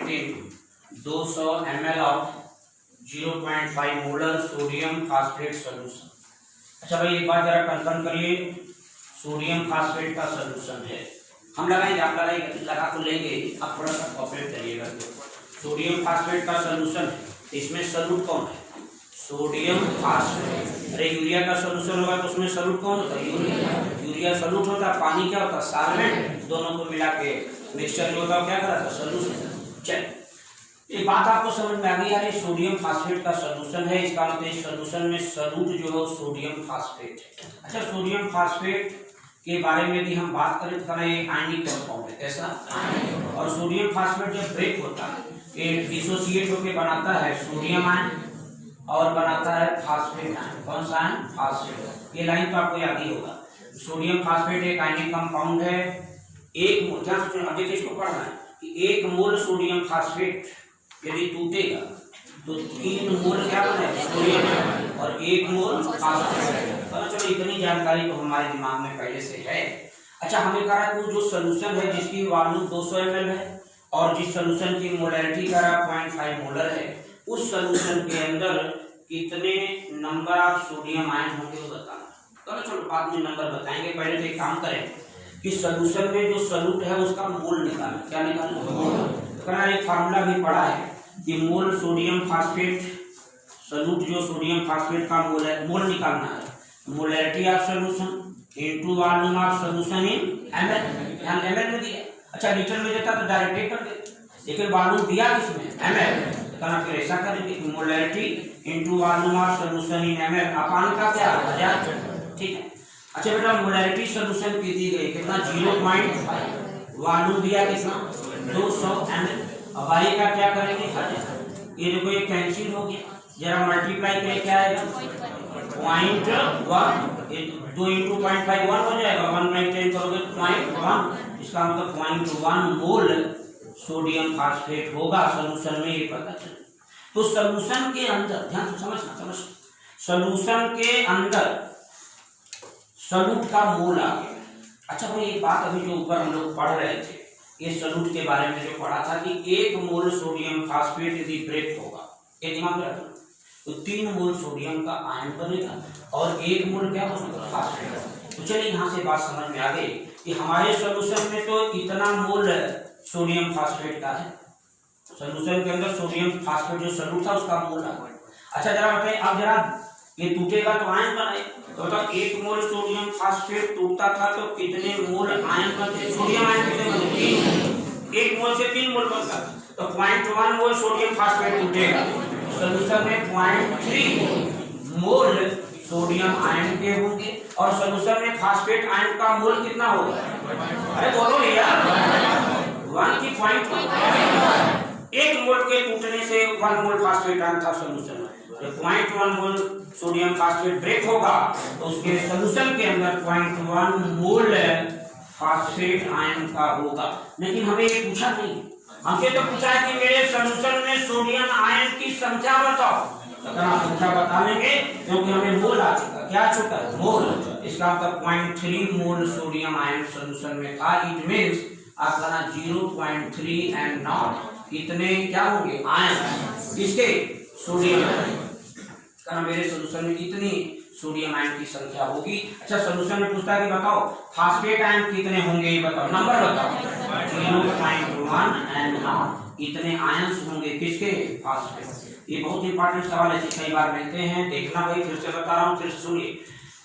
in 200 ml of 0.5 molar sodium phosphate solution. अच्छा भाई एक बात जरा कंफर्म करिए, सोडियम फास्फेट का सॉल्यूशन है, हम लगाएंगे, आप लगाएंगे, लगा तो लेंगे, आप थोड़ा सा कॉपरेट करिएगा। सोडियम फास्फेट का सॉल्यूशन है, इसमें सॉल्यूट कौन है? Sodium phosphate. अरे यूरिया का सॉल्यूशन होगा तो उसमें सॉल्यूट कौन होता है? यूरिया सॉल्यूट होता है, पानी क्या होता है? सॉल्वेंट। दोनों को मिला के मिक्सचर जो होता है क्या कराता है? सॉल्यूशन। चल, ये बात आपको समझ में आ गई यार, सोडियम फास्फेट का सॉल्यूशन है, इसका मतलब इस सॉल्यूशन में सॉल्यूट जो है सोडियम फास्फेट है। अच्छा, सोडियम फास्फेट के बारे में भी हम बात करें तो ये आयनिक कंपाउंड है। कैसा? और सोडियम फास्फेट जब ब्रेक होता है, ये डिसोसिएट होकर बनाता है सोडियम आयन, और बनाता है फास्फेट आयन। कौन सा आयन? फास्फेट। ये लाइन तो आपको याद ही होगा। सोडियम फास्फेट एक आयनिक कंपाउंड है। एक मोल, ध्यान से अब देखिए इसको पढ़ना है कि एक मोल सोडियम फास्फेट यदि टूटेगा तो 3 मोल क्या बनेगा? सोडियम और 1 मोल फास्फेट। चलो इतनी जानकारी तो हमारे दिमाग में पहले से है। अच्छा, हमें कहा है जो सोल्यूशन है जिसकी वॉल्यूम 200 ml है और जिस सोल्यूशन की मोलैरिटी का 0.5 मोलर है, उस सोल्यूशन के अंदर कितने नंबर ऑफ सोडियम आयन होंगे वो बताना। चलो बाद में नंबर बताएंगे, पहले तो एक काम करें कि सोल्यूशन में जो सोल्यूट है उसका मोल निकालना। क्या निकालना? मोल। तो कहना एक फार्मूला भी पढ़ा है कि मोल सोडियम फास्फेट, सोल्यूट जो सोडियम फास्फेट का मोल है, मोल निकालना है। Molarity of solution into volume of solution in ml। यहाँ ml में दिया। अच्छा, लीटर में देता तो डायरेक्ट कर देते, लेकिन वॉल्यूम दिया किसमें? ml। कहना फिर ऐसा करेंगे कि molarity into volume of solution in ml अपान का क्या? 1000। ठीक है। अच्छा बेटा, मोलैरिटी सोल्यूशन की दी गई कितना? 0.5। वॉल्यूम दिया कितना? 200 ml। अब आई का क्या करेंगे? 1000। ये देखो ये कैंसिल हो गया, जरा मल्टीप्लाई करें क्या आएगा? 0.1। 2 इंटू 0.5 1 हो जाएगा, 1 में 10 करोगे 0.1। इसका मतलब 0.1 मोल सोडियम फास्फेट होगा सोल्यूशन में, ये पता चले। तो सोल्यूशन के अंदर ध्यान से समझना, सोल्यूशन के अंदर सोल्यूट का मोल आ गया। अच्छा भाई, एक बात अभी जो ऊपर हम लोग पढ़ रहे थे, ये सोल्यूट के बारे में जो पढ़ा था कि 1 मोल सोडियम फास्फेट यदि ब्रेक होगा, ये दिमाग में रखना, तो 3 मोल सोडियम का आयन बनेगा और 1 मोल क्या बनेगा? फास्फेट। तो चलिए यहाँ से बात समझ में आ गई कि हमारे सोल्यूशन में तो इतना मोल सोडियम फास्फेट का है। सोल्यूशन के अंदर सोडियम फास्फेट जो सोल्यूट था उसका मोल आ गया। अच्छा जरा बताइए, अब जरा ये टूटेगा तो आयन बनाए, तो बताओ 1 मोल सोडियम फास्फेट टूटता था तो कितने मोल आयन बनते? सोडियम आयन कितने बनते? 1 मोल से 3 मोल बनता, तो 0.1 मोल सोडियम फास्फेट टूटेगा। सोल्यूशन में 0.3 मोल सोडियम आयन के होंगे और सोल्यूशन में फास्फेट आयन का मोल कितना होगा? अरे बोलो भैया, 1 की 0.1। 1 मोल के टूटने से 1 मोल फास्फेट आयन था सोल्यूशन में। 0.1 मोल सोडियम फास्फेट ब्रेक होगा तो उसके सोल्यूशन के अंदर 0.1 मोल फास्फेट आयन का होगा। लेकिन हमें ये पूछा नहीं, हमसे तो पूछा है कि मेरे सोल्यूशन में सोडियम आयन की संख्या बताओ। तो संख्या बता लेंगे क्योंकि हमें मोल आ चुका। क्या आ चुका? मोल। इसका मतलब 0.3 मोल सोडियम आयन सोल्यूशन में था। इट मींस आप कहना 0.3 एंड नॉट इतने क्या होंगे? आयन। किसके? सोडियम। कहना मेरे सोल्यूशन में इतनी सोडियम आयन की संख्या होगी। अच्छा, सोल्यूशन में पूछता है कि बताओ फास्फेट आयन कितने होंगे, ये बताओ, नंबर बताओ। 0.1 एंड नॉट इतने आयंस होंगे किसके? फास्फेट। ये बहुत इंपॉर्टेंट सवाल है, कई बार मिलते हैं, देखना भाई। फिर से बता रहा हूँ, फिर सुनिए।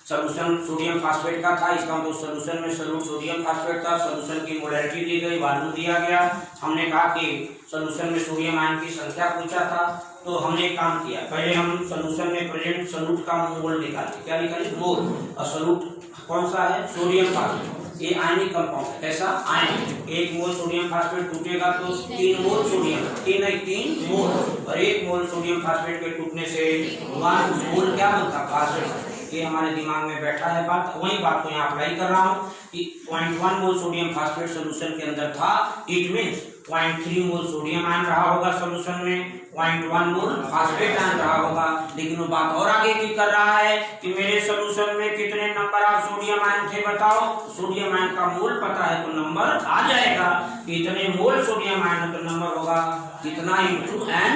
सोल्यूशन सोडियम फास्फेट का था, इसका मतलब सोल्यूशन में सोल्यूट सोडियम फास्फेट था। सोल्यूशन की मोलैरिटी दी गई, वॉल्यूम दिया गया। हमने कहा कि सोल्यूशन में सोडियम आयन की संख्या पूछा था, तो हमने एक काम किया, पहले हम सोल्यूशन में प्रेजेंट सोल्यूट का मोल निकाले। क्या निकाले? मोल। और सोल्यूट कौन सा है? Sodium phosphate. ये आयनिक कंपाउंड है। कैसा? आयनिक। 1 मोल सोडियम फास्फेट टूटेगा तो 3 मोल सोडियम, 3 मोल, और 1 मोल सोडियम फास्फेट के टूटने से 1 मोल क्या बनता? फास्फेट। ये हमारे दिमाग में बैठा है बात, वही बात को यहाँ अप्लाई कर रहा हूँ कि 0.1 मोल सोडियम फास्फेट सोल्यूशन के अंदर था। It means 0.3 mole sodium ion रहा होगा सोल्यूशन में, 0.1 मोल फास्फेट आयन रहा होगा। लेकिन वो बात और आगे की कर रहा है कि मेरे सोल्यूशन में कितने नंबर ऑफ सोडियम आयन थे बताओ। सोडियम आयन का मोल पता है तो नंबर आ जाएगा। इतने मोल सोडियम आयन का नंबर होगा कितना? इंटू एन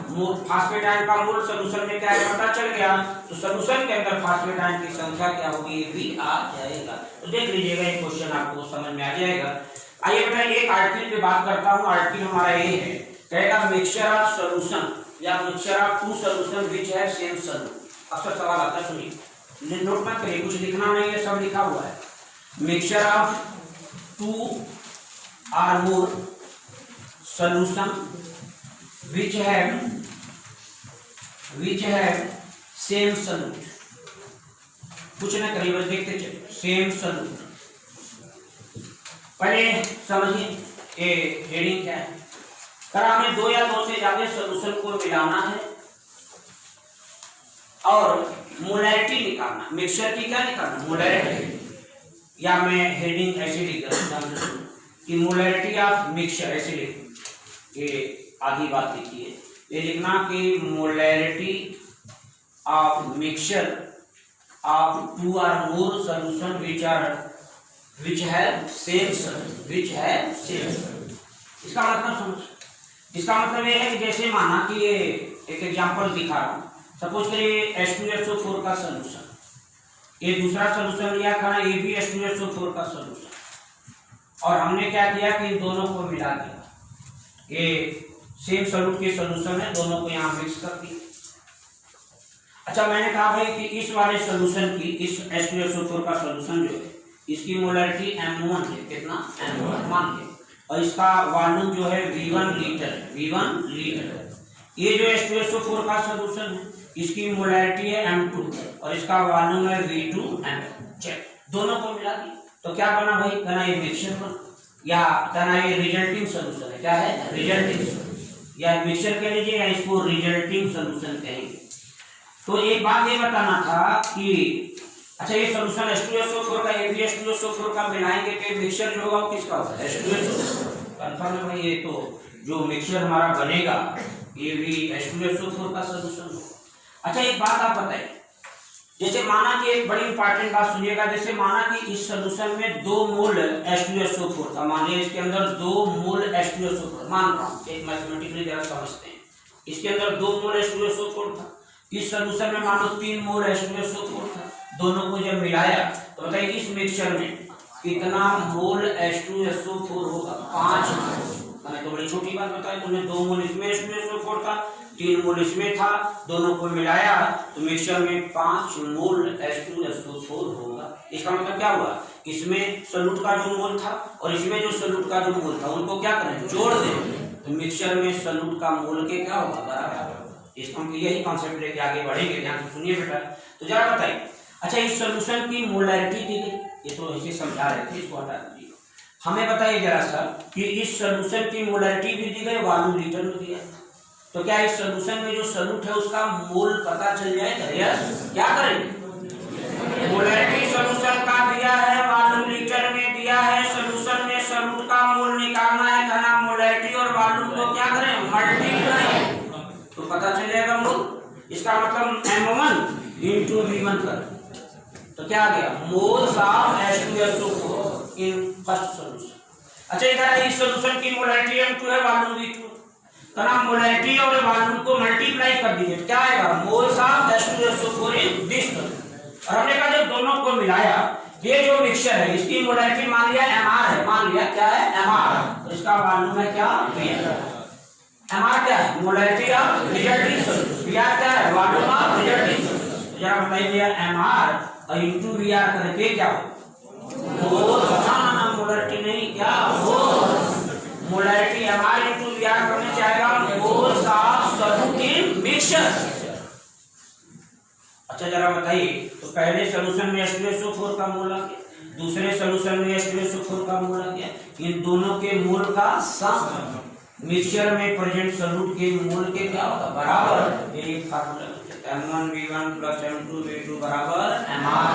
मोल। फास्फेट आयन का मोल सोल्यूशन में क्या है पता चल गया, तो सोल्यूशन के अंदर फास्फेट आयन की संख्या क्या होगी ये भी आ जाएगा। तो देख लीजिएगा, ये क्वेश्चन आपको समझ में आ जाएगा। आइए बेटा, एक आर्टिकल पे बात करता हूँ। आर्टिकल हमारा ये है, कहेगा मिक्सचर ऑफ सॉल्यूशन या mixture of 2 solution which have same solute. अक्सर सवाल आता है, सुनिए, नोट मत करिए, कुछ लिखना नहीं है, सब लिखा हुआ है। Mixture of 2 or more solution which have same solute। कुछ ना करिए, बस देखते चलिए। सेम सोल्यूट, पहले समझिए ये हेडिंग क्या है। हमें 2 या 2 से ज्यादा सोल्यूशन को मिलाना है और मोलैरिटी निकालना, मिक्सचर की क्या निकालना, मोलैरिटी। या मैं हेडिंग ऐसे लिख देता हूं कि मोलैरिटी ऑफ मिक्सचर, ऐसे लिख, ये आधी बात लिखी है, ये लिखना कि molarity of mixture of 2 or more solution which have same इसका मतलब समझ। इसका मतलब ये है कि जैसे माना कि ये एक एग्जांपल दिखा रहा हूं, सपोज करिए H2SO4 का सॉल्यूशन, ये दूसरा सॉल्यूशन लिया था ना, ये भी H2SO4 का सॉल्यूशन, और हमने क्या किया कि इन दोनों को मिला दिया, ये सेम सॉल्यूट के सॉल्यूशन है, दोनों को यहाँ मिक्स कर दिया। अच्छा, मैंने कहा भाई कि इस वाले सॉल्यूशन की, इस H2SO4 का सॉल्यूशन जो है, इसकी मोलैरिटी M1 है, कितना, M1 मान के, और इसका वॉल्यूम जो है V1 लीटर है, V1 लीटर है। ये जो H2SO4 का सॉल्यूशन है, इसकी मोलैरिटी है M2 और इसका वॉल्यूम है V2 ml। चेक, दोनों को मिला दी तो क्या बना भाई, कहना ये मिक्सचर बना, या कहना ये रिजल्टिंग सॉल्यूशन है। क्या है, रिजल्टिंग, या मिक्सचर कह लीजिए या इसको रिजल्टिंग सॉल्यूशन कहेंगे। तो एक बात ये बताना था कि अच्छा, ये सॉल्यूशन H2SO4 का, ये भी H2SO4 का मिलाएंगे तो मिक्सचर जो होगा वो किसका होगा, H2SO4। कंफर्म है भाई, ये तो जो मिक्सचर हमारा बनेगा ये भी H2SO4 का सॉल्यूशन होगा। अच्छा, एक बात आप बताइए, जैसे माना कि एक बड़ी इंपॉर्टेंट बात सुनिएगा, जैसे माना कि इस सॉल्यूशन में 2 मोल H2SO4 था, मानिए इसके अंदर 2 मोल H2SO4, मान रहा हूं, एक मैथमेटिकली जरा समझते हैं, इसके अंदर 2 मोल H2SO4 था, इस सॉल्यूशन में मानो 3 मोल H2SO4 था, दोनों को जब मिलाया तो बताइए इस मिक्सचर में कितना मोल H2SO4 होगा, 5 मोल। तो बड़ी छोटी बात बताई तुमने, 2 मोल इसमें H2SO4 था, 3 मोल इसमें था, दोनों को मिलाया तो मिक्सचर में 5 मोल H2SO4 होगा। इसका मतलब क्या हुआ, इसमें सॉल्यूट का जो मोल था और इसमें जो सॉल्यूट का जो मोल था उनको क्या करें, जोड़ दें, तो मिक्सचर में सॉल्यूट का मोल के क्या होगा, बराबर। इसका हम यही कॉन्सेप्ट लेके आगे बढ़ेंगे, ध्यान से सुनिए बेटा। तो जरा बताइए, अच्छा इस सॉल्यूशन की मोलैरिटी दी गई, ये तो ऐसे समझा रहे थे, इसको हटा दीजिए। हमें बताइए जरा सा कि इस सॉल्यूशन की मोलैरिटी भी दी गई, वॉल्यूम लीटर में दिया, तो क्या इस सॉल्यूशन में जो सॉल्यूट है उसका मोल पता चल जाएगा, यस। क्या करेंगे, मोलैरिटी सॉल्यूशन का दिया है, वॉल्यूम लीटर में दिया है, सॉल्यूशन में सॉल्यूट का मोल निकालना है, कहना मोलैरिटी और वॉल्यूम को क्या करें, मल्टीप्लाई, तो पता चल जाएगा मोल। इसका मतलब M1 into V1 कर, तो क्या आ गया, moles of H2SO4 in first solution. अच्छा, इधर इस सॉल्यूशन की मोलैरिटी M2 है, वॉल्यूम V2, तो ना मोलैरिटी और वॉल्यूम को मल्टीप्लाई कर दीजिए, क्या आएगा, moles of H2SO4 in this. और हमने कहा जब दोनों को मिलाया, ये जो मिक्सचर है इसकी मोलैरिटी मान लिया MR है, मान लिया क्या है, MR, तो इसका वॉल्यूम है क्या, MR क्या है, molarity of resulting solution, VR क्या है, वॉल्यूम ऑफ रिजल्टिंग सॉल्यूशन। जरा बताइए भैया, MR और इनटू VR करके क्या हो, मोलैरिटी नहीं, क्या हो, मोलैरिटी MR इनटू VR करने से आएगा moles of solute in mixture. अच्छा जरा बताइए, तो पहले सॉल्यूशन में H2SO4 का मोल आ गया, दूसरे सॉल्यूशन में H2SO4 का मोल आ गया, इन दोनों के मोल का सम मिक्सचर में प्रेजेंट सॉल्यूट के मोल के क्या होगा, बराबर। ये formula M1 V1 plus M2 V2 बराबर MR।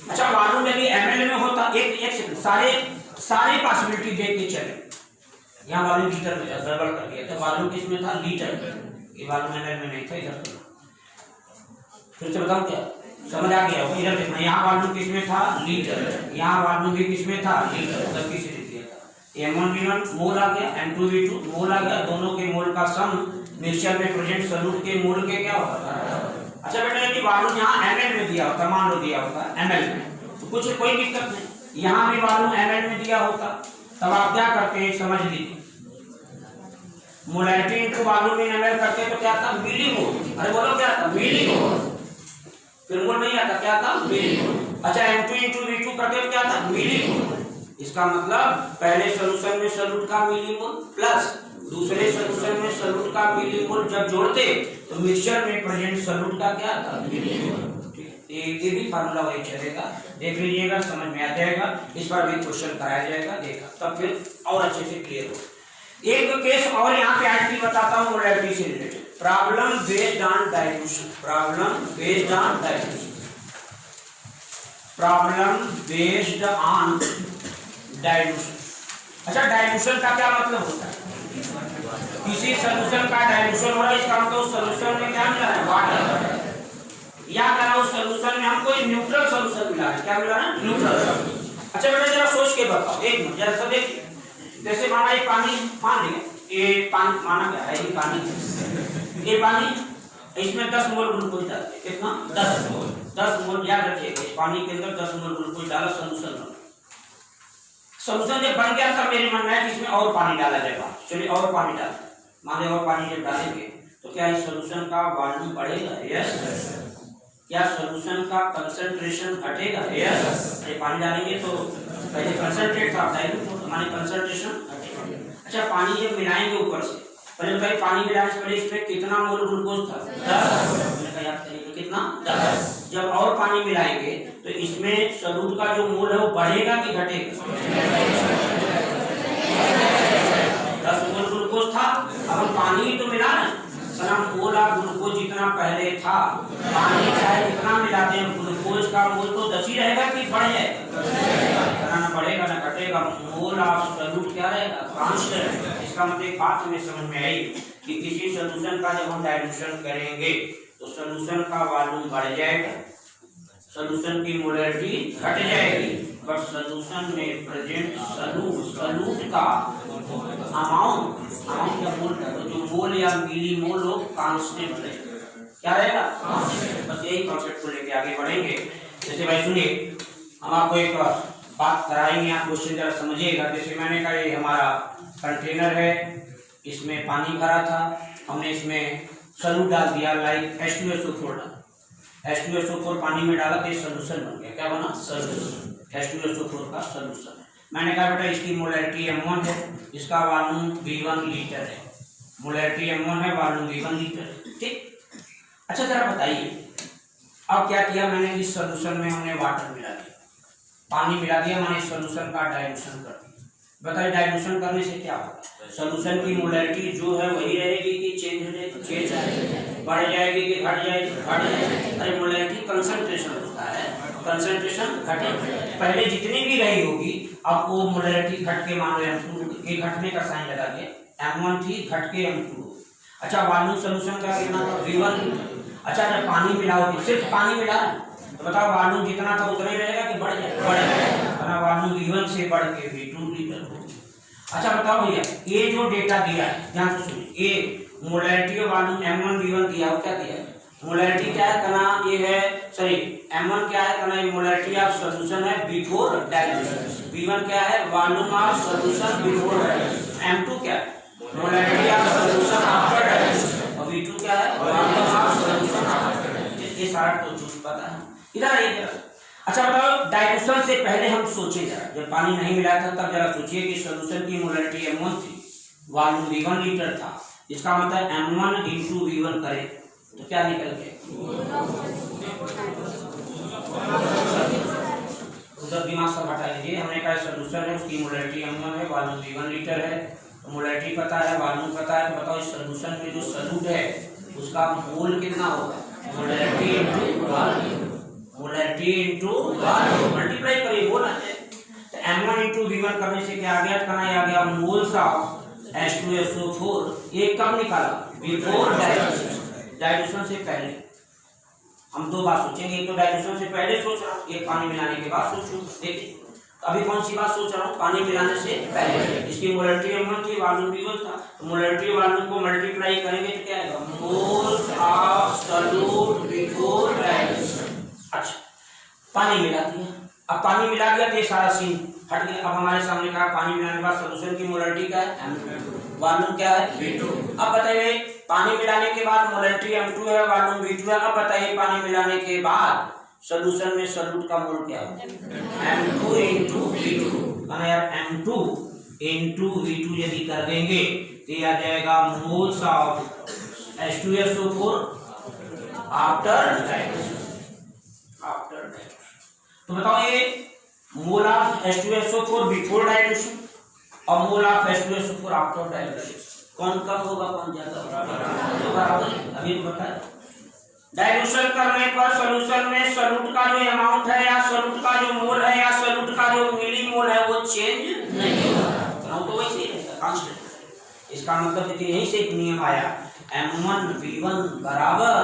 अच्छा, वॉल्यूम यदि ml में होता, एक सेकंड, सारे पॉसिबिलिटी देख के चले, यहाँ वॉल्यूम लीटर में गड़बड़ कर दिया, तो वॉल्यूम किसमें था, लीटर, ये वॉल्यूम ml में नहीं था, इधर फिर से बताऊं क्या, समझ आ गया, इधर देखना, यहाँ वॉल्यूम किसमें था, लीटर, यहाँ वॉल्यूम भी किसमें था, लीटर, मतलब किसी M1 V1 मोल आ गया, M2 V2 मोल आ गया, दोनों के मोल का सम मिक्सचर में प्रेजेंट सॉल्यूट के मोल के क्या होगा। अच्छा बेटा, यदि वॉल्यूम यहाँ ml में दिया होता, मान लो दिया होता ml में, तो कुछ कोई दिक्कत नहीं, यहाँ भी वॉल्यूम ml में दिया होता, तब आप क्या करते हैं समझ लीजिए, molarity into volume in ml करते तो क्या था, मिलीमोल, अरे बोलो क्या था, मिलीमोल, फिर मोल नहीं आता, क्या था, मिलीमोल। अच्छा, M2 into V2 करते तो क्या था, मिलीमोल। इसका मतलब पहले सॉल्यूशन में सॉल्यूट का मिलीमोल प्लस दूसरे सॉल्यूशन में सॉल्यूट का मिलीमोल जब जोड़ते तो मिक्सचर में प्रेजेंट सॉल्यूट का क्या था, मिलीमोल। ये भी फार्मूला वही चलेगा, देख लीजिएगा, समझ में आ जाएगा, इस पर भी क्वेश्चन कराया जाएगा, देखा तब फिर और अच्छे से क्लियर हो। एक केस और यहाँ पे आईटी बताता हूँ मोलैरिटी से related, problem based on dilution, problem based on dilution, problem based on dilution. अच्छा, डाइल्यूशन का क्या मतलब होता है? किसी सॉल्यूशन का डाइल्यूशन हो रहा है, इसका मतलब सॉल्यूशन में क्या मिला है? वाटर। या करा उस सॉल्यूशन में हमको न्यूट्रल सॉल्यूशन मिला है। क्या मिला है? Neutral solution. अच्छा बेटा जरा सोच के बताओ, एक मिनट जरा सब देखिए। जैसे माना ये पानी, मान लिया ये पानी, माना क्या है? ये पानी, ये पानी, इसमें 10 मोल ग्लूकोज डालते हैं। कितना? 10 मोल। 10 मोल याद रखिएगा, इस पानी के अंदर 10 मोल ग्लूकोज डाला, सॉल्यूशन बना। सॉल्यूशन जब बन गया तब मेरे मन में है कि इसमें और पानी डाला जाएगा। चलिए और पानी डाल, मान लो और पानी जब डालेंगे तो क्या इस सॉल्यूशन का वॉल्यूम बढ़ेगा? यस। क्या सॉल्यूशन का कंसंट्रेशन घटेगा? यस। ये पानी डालेंगे तो पहले कंसंट्रेट था, हमारे कंसंट्रेशन घटेगा। अच्छा, पानी जब मिलाएंगे ऊपर से, पहले बताइए पानी मिलाने से पहले इसमें कितना मोल ग्लूकोज था? 10। याद करिए तो कितना? 10। जब और पानी मिलाएंगे तो इसमें सॉल्यूट का जो मोल है वो बढ़ेगा कि घटेगा? 10 मोल ग्लूकोज था, अब हम पानी तो मिला ना, मोल ऑफ ग्लूकोज जितना पहले था, पानी चाहे जितना मिलाते हैं ग्लूकोज का मोल तो 10 ही रहेगा कि बढ़ जाएगा? ना बढ़ेगा ना घटेगा, मोल ऑफ सॉल्यूट क्या रहेगा? कांस्टेंट। इसका मतलब एक बात हमें समझ में आई कि किसी सॉल्यूशन का जब हम डाइल्यूशन करेंगे तो सॉल्यूशन का वॉल्यूम बढ़ जाएगा, सॉल्यूशन की मोलैरिटी घट जाएगी, बट सॉल्यूशन में प्रेजेंट सॉल्यूट का अमाउंट या मोल, जो मोल या मिली मोल हो कांस्टेंट रहेगा। क्या रहेगा? बस यही कॉन्सेप्ट को लेके आगे बढ़ेंगे। जैसे भाई सुनिए, हम आपको एक बात कराएंगे, आप क्वेश्चन जरा समझिएगा। जैसे मैंने कहा ये हमारा कंटेनर है, इसमें पानी भरा था, हमने इसमें सॉल्यूट डाल दिया, लाइक H2SO4 डाला, H2SO4 पानी में डाला तो ये सॉल्यूशन बन गया। क्या बना? सॉल्यूशन, H2SO4 का सॉल्यूशन। मैंने कहा बेटा इसकी मोलैरिटी M1 है, इसका वॉल्यूम V1 लीटर है, मोलैरिटी M1 है, वॉल्यूम V1 लीटर है। ठीक। अच्छा जरा बताइए, अब क्या किया मैंने, इस सॉल्यूशन में हमने वाटर मिला दिया, पानी मिला दिया, मैंने इस सॉल्यूशन का डाइल्यूशन कर दिया। बताइए डाइल्यूशन करने से क्या होगा? सॉल्यूशन की मोलैरिटी जो है वही रहेगी कि चेंज हो जाएगी? चेंज आएगी। बढ़ जाएगी कि घट जाएगी? बढ़ जाएगी। अरे मोलैरिटी कंसंट्रेशन होता है, कंसंट्रेशन घटे, पहले जितनी भी रही होगी अब वो मोलैरिटी घट के, मान लो M2 के घटने का साइन लगा दिया, M1 थी घट के M2। अच्छा, वॉल्यूम सॉल्यूशन का कितना था? V1। अच्छा, जब पानी मिलाओगे, सिर्फ पानी मिला तो बताओ वॉल्यूम जितना था उतना ही रहेगा कि बढ़ जाएगा? बढ़ जाएगा। वॉल्यूम V1 से बढ़ के V2 लीटर हो। अच्छा बताओ भैया, ये जो डेटा दिया है, ध्यान से सुनिए, ये मोलैरिटी और वॉल्यूम M1 V1 दिया है, क्या दिया है? मोलैरिटी क्या है कना? ये है, सॉरी M1 क्या है कना? ये मोलैरिटी ऑफ सॉल्यूशन है बिफोर डाइल्यूशन। V1 क्या है? Volume of solution before dilution. M2 क्या है? Molarity of solution after dilution. और V2 क्या है? Volume of solution after dilution. ये सारा तो चीज पता है, इधर आइए जरा। अच्छा बताओ, डाइल्यूशन से पहले हम सोचे जरा, जब पानी नहीं मिला था तब जरा सोचिए कि सॉल्यूशन की मोलैरिटी M1 थी, वॉल्यूम V1 लीटर था, इसका मतलब M1 × V1 करें तो क्या निकल गया? उधर दिमाग से हटा लीजिए। हमने कहा सॉल्यूशन है, उसकी मोलैरिटी M1 है, वॉल्यूम V1 लीटर है, तो मोलैरिटी पता है, वॉल्यूम पता है, तो बताओ इस सॉल्यूशन में जो सॉल्यूट है उसका मोल कितना होगा? Molarity into volume, molarity into volume, multiply करिए, बोल आते हैं। तो M1 × V1 करने से क्या आ गया? कना आ गया मोल्स ऑफ H2SO4। ये कब निकाला? बिफोर डाइल्यूशन, डाइल्यूशन से पहले। हम दो बात सोचेंगे, एक तो डाइल्यूशन से पहले सोच रहा हूँ, एक पानी मिलाने के बाद सोचूंगा। देखिए अभी कौन सी बात सोच रहा हूँ? पानी मिलाने से पहले। इसकी मोलैरिटी M1 थी, वॉल्यूम V1 था, तो मोलैरिटी वॉल्यूम को मल्टीप्लाई करेंगे तो क्या आएगा? Moles of solute before dilution. अच्छा, पानी मिला दिया, अब पानी मिला दिया तो ये सारा सीन हट गया। अब हमारे सामने कहा पानी मिलाने के बाद सॉल्यूशन की मोलैरिटी क्या है? वॉल्यूम क्या है? V2। अब बताइए पानी मिलाने के बाद मोलैरिटी M2 है, वॉल्यूम V2 है। अब बताइए पानी मिलाने के बाद सॉल्यूशन में सॉल्यूट का मोल क्या होगा? M2 × V2। माना यार M2 × V2 यदि कर देंगे तो ये आ जाएगा moles of H2SO4 after dilution. तो बताओ ये mole of H2SO4 before dilution और mole of H2SO4 after dilution, कौन कम होगा कौन ज्यादा होगा, तो बराबर अभी तो बताया। डाइल्यूशन करने पर सॉल्यूशन में सॉल्यूट का जो अमाउंट है या सॉल्यूट का जो मोल है या सॉल्यूट का जो मिलीमोल है वो चेंज नहीं होगा, तो वैसे ही रहेगा, कांस्टेंट। इसका मतलब है कि यहीं से एक नियम आया M1V1 बराबर,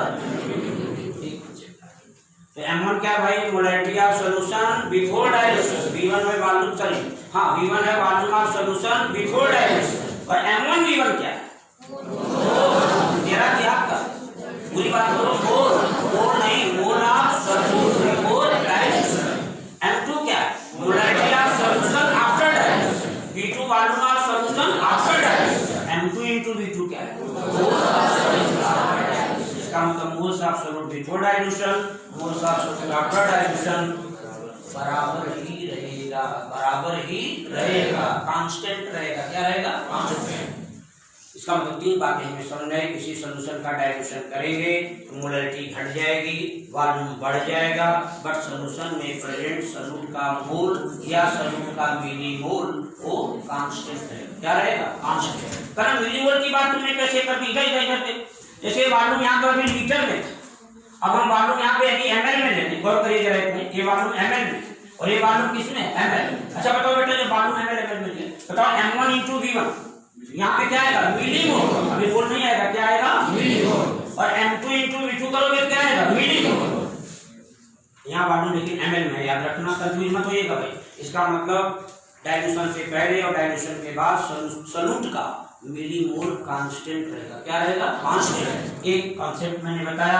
तो M1 क्या भाई, molarity of solution before dilution, V1 है वॉल्यूम, सॉरी हाँ V1 है volume of solution before dilution, और M1V1 क्या है, मेरा क्या आपका पूरी बात करो, मोल नहीं, mole of solution before dilution. M2 क्या है, molarity of solution after dilution, V2 volume of solution after dilution, M2 into V2 क्या है, इसका मतलब moles of solute before dilution, moles of solute after dilution बराबर ही रहेगा, बराबर ही रहेगा, कांस्टेंट रहेगा, क्या रहेगा, कांस्टेंट। इसका मतलब तीन बातें हमें समझना है, किसी सॉल्यूशन का डाइल्यूशन करेंगे तो मोलैरिटी घट जाएगी, वॉल्यूम बढ़ जाएगा, बट सॉल्यूशन में प्रेजेंट सॉल्यूट का मोल या सॉल्यूट का मिलीमोल वो कांस्टेंट रहेगा, क्या रहेगा, कांस्टेंट। कारण मिलीमोल की बात तुमने कैसे कर दी, इधर पे जैसे वॉल्यूम यहाँ पर अभी लीटर में, अब हम वॉल्यूम यहाँ पे यदि ml में लेते, गौर करिए जरा, ये वॉल्यूम ml में और ये वॉल्यूम किसमें, ml। अच्छा बताओ बेटा, जब वॉल्यूम ml में लिया, बताओ M1 into V1, यहाँ पे क्या आएगा, मिलीमोल, अभी मोल नहीं आएगा, क्या आएगा, मिलीमोल, और M2 into V2 करोगे क्या आएगा, मिलीमोल। यहाँ वॉल्यूम लेकिन ml में, याद रखना, कंफ्यूज मत होइएगा भाई। इसका मतलब डाइल्यूशन से पहले और डाइल्यूशन के बाद सॉल्यूट का मिलीमोल कांस्टेंट रहेगा, क्या रहेगा, कांस्टेंट। एक कॉन्सेप्ट मैंने बताया,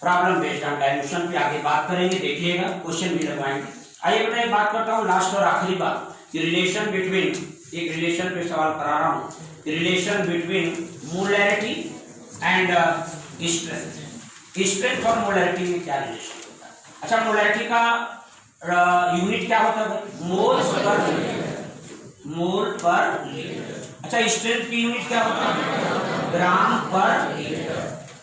प्रॉब्लम बेस्ड ऑन डाइल्यूशन पे आगे बात करेंगे, देखिएगा क्वेश्चन भी लगवाएंगे। आइए बेटा एक बात करता हूँ, लास्ट और आखिरी बात, कि रिलेशन बिटवीन, एक रिलेशन पे सवाल करा रहा हूँ, relation between molarity and strength. Strength और मोलैरिटी में क्या रिलेशन होता है? अच्छा, मोलैरिटी का यूनिट क्या होता है, मोल पर लीटर, मोल पर लीटर। अच्छा, स्ट्रेंथ की यूनिट क्या होता है, ग्राम पर लीटर।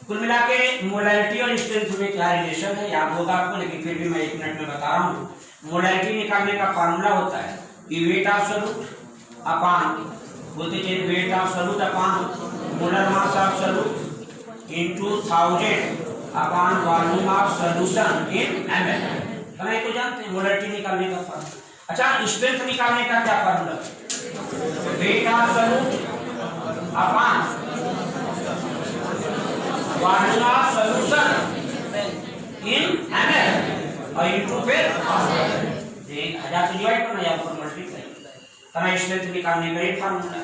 कुल मिला के मोलैरिटी और स्ट्रेंथ में क्या रिलेशन है याद होगा आपको, लेकिन फिर भी मैं एक मिनट में बता रहा हूँ। मोलैरिटी निकालने का फार्मूला होता है कि वेट ऑफ सॉल्यूट अपॉन, बोलते हैं weight of solute upon molar mass of solute into 1000 upon volume of solution in ml। हमें तो जानते हैं मोलैरिटी निकालने का फार्मूला। अच्छा, स्ट्रेंथ निकालने का क्या formula, weight of solute upon volume of solution in ml और इनटू फिर 1000 से डिवाइड करना या फिर मल्टीप्लाई करना। स्ट्रेंथ निकालने का एक फार्मूला,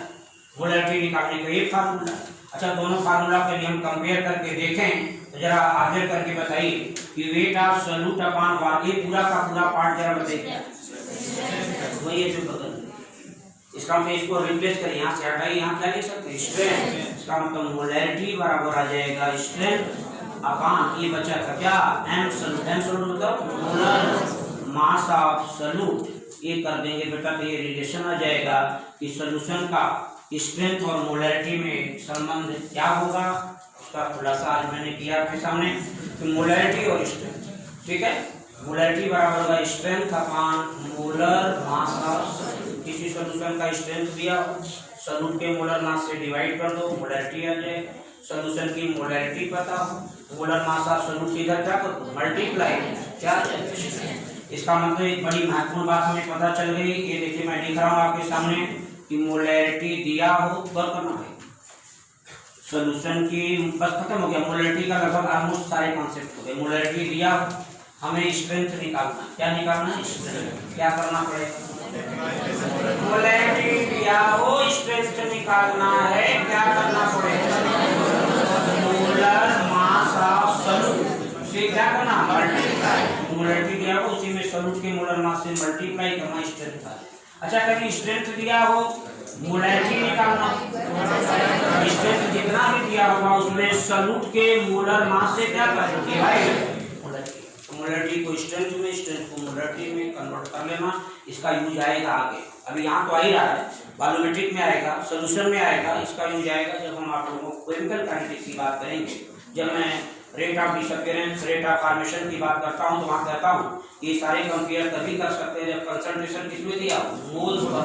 मोलैरिटी निकालने का एक फार्मूला। अच्छा, दोनों फार्मूला के लिए हम कंपेयर करके देखें तो जरा आगे करके बताइए कि weight of solute upon volume, पूरा का पूरा पार्ट जरा बताइए, वही है जो बदल, इसका मतलब इसको रिप्लेस करें, यहाँ से हटाइए, यहाँ क्या लिख सकते हैं, स्ट्रेंथ। इसका मतलब मोलैरिटी बराबर आ जाएगा स्ट्रेंथ अपॉन, ये बचा था क्या, m सॉल्यूट, m सॉल्यूट मतलब मोलर मास ऑफ सॉल्यूट। ये कर देंगे बेटा तो ये रिलेशन आ जाएगा कि सॉल्यूशन का स्ट्रेंथ और मोलैरिटी में संबंध क्या होगा, उसका खुलासा आज मैंने किया आपके सामने कि मोलैरिटी और स्ट्रेंथ, ठीक है, मोलैरिटी बराबर होगा strength upon molar mass of, किसी सॉल्यूशन का स्ट्रेंथ दिया हो, सॉल्यूट के मोलर मास से डिवाइड कर दो, मोलैरिटी आ जाए। सॉल्यूशन की मोलैरिटी पता हो, मोलर मास ऑफ सॉल्यूट से इधर क्या करो, मल्टीप्लाई, क्या आ जाए। इसका मतलब एक बड़ी महत्वपूर्ण बात हमें पता चल गई। ये देखिए मैं लिख रहा हूँ आपके सामने कि मोलैरिटी दिया हो तो करना है सॉल्यूशन की, बस खत्म हो गया, मोलैरिटी का लगभग ऑलमोस्ट सारे कॉन्सेप्ट हो गए। मोलैरिटी दिया हो, हमें स्ट्रेंथ निकालना, क्या निकालना है, स्ट्रेंथ। क्या करना पड़ेगा, मोलैरिटी दिया हो, स्ट्रेंथ निकालना है, क्या करना पड़ेगा, मोलर मास ऑफ सॉल्यूट से क्या करना, मल्टीप्लाई। मोलैरिटी दिया हो उसी में सॉल्यूट के मोलर मास से मल्टीप्लाई करना, स्ट्रेंथ का। अच्छा, कभी स्ट्रेंथ दिया हो, मोलैरिटी निकालना, स्ट्रेंथ जितना भी दिया होगा उसमें सॉल्यूट के मोलर मास से क्या करना, डिवाइड। मोलैरिटी को स्ट्रेंथ में, स्ट्रेंथ को मोलैरिटी में कन्वर्ट कर लेना, इसका यूज आएगा आगे। अभी यहाँ तो आ ही रहा है, वॉल्यूमेट्रिक में आएगा, सॉल्यूशन में आएगा, इसका यूज आएगा जब हम आप लोगों को केमिकल काइनेटिक्स की बात करेंगे। जब मैं rate of disappearance, rate of formation की बात करता हूँ तो वहाँ कहता हूँ ये सारे कंपेयर तभी कर सकते हैं जब कंसंट्रेशन किसमें दिया हो, मोल्स पर।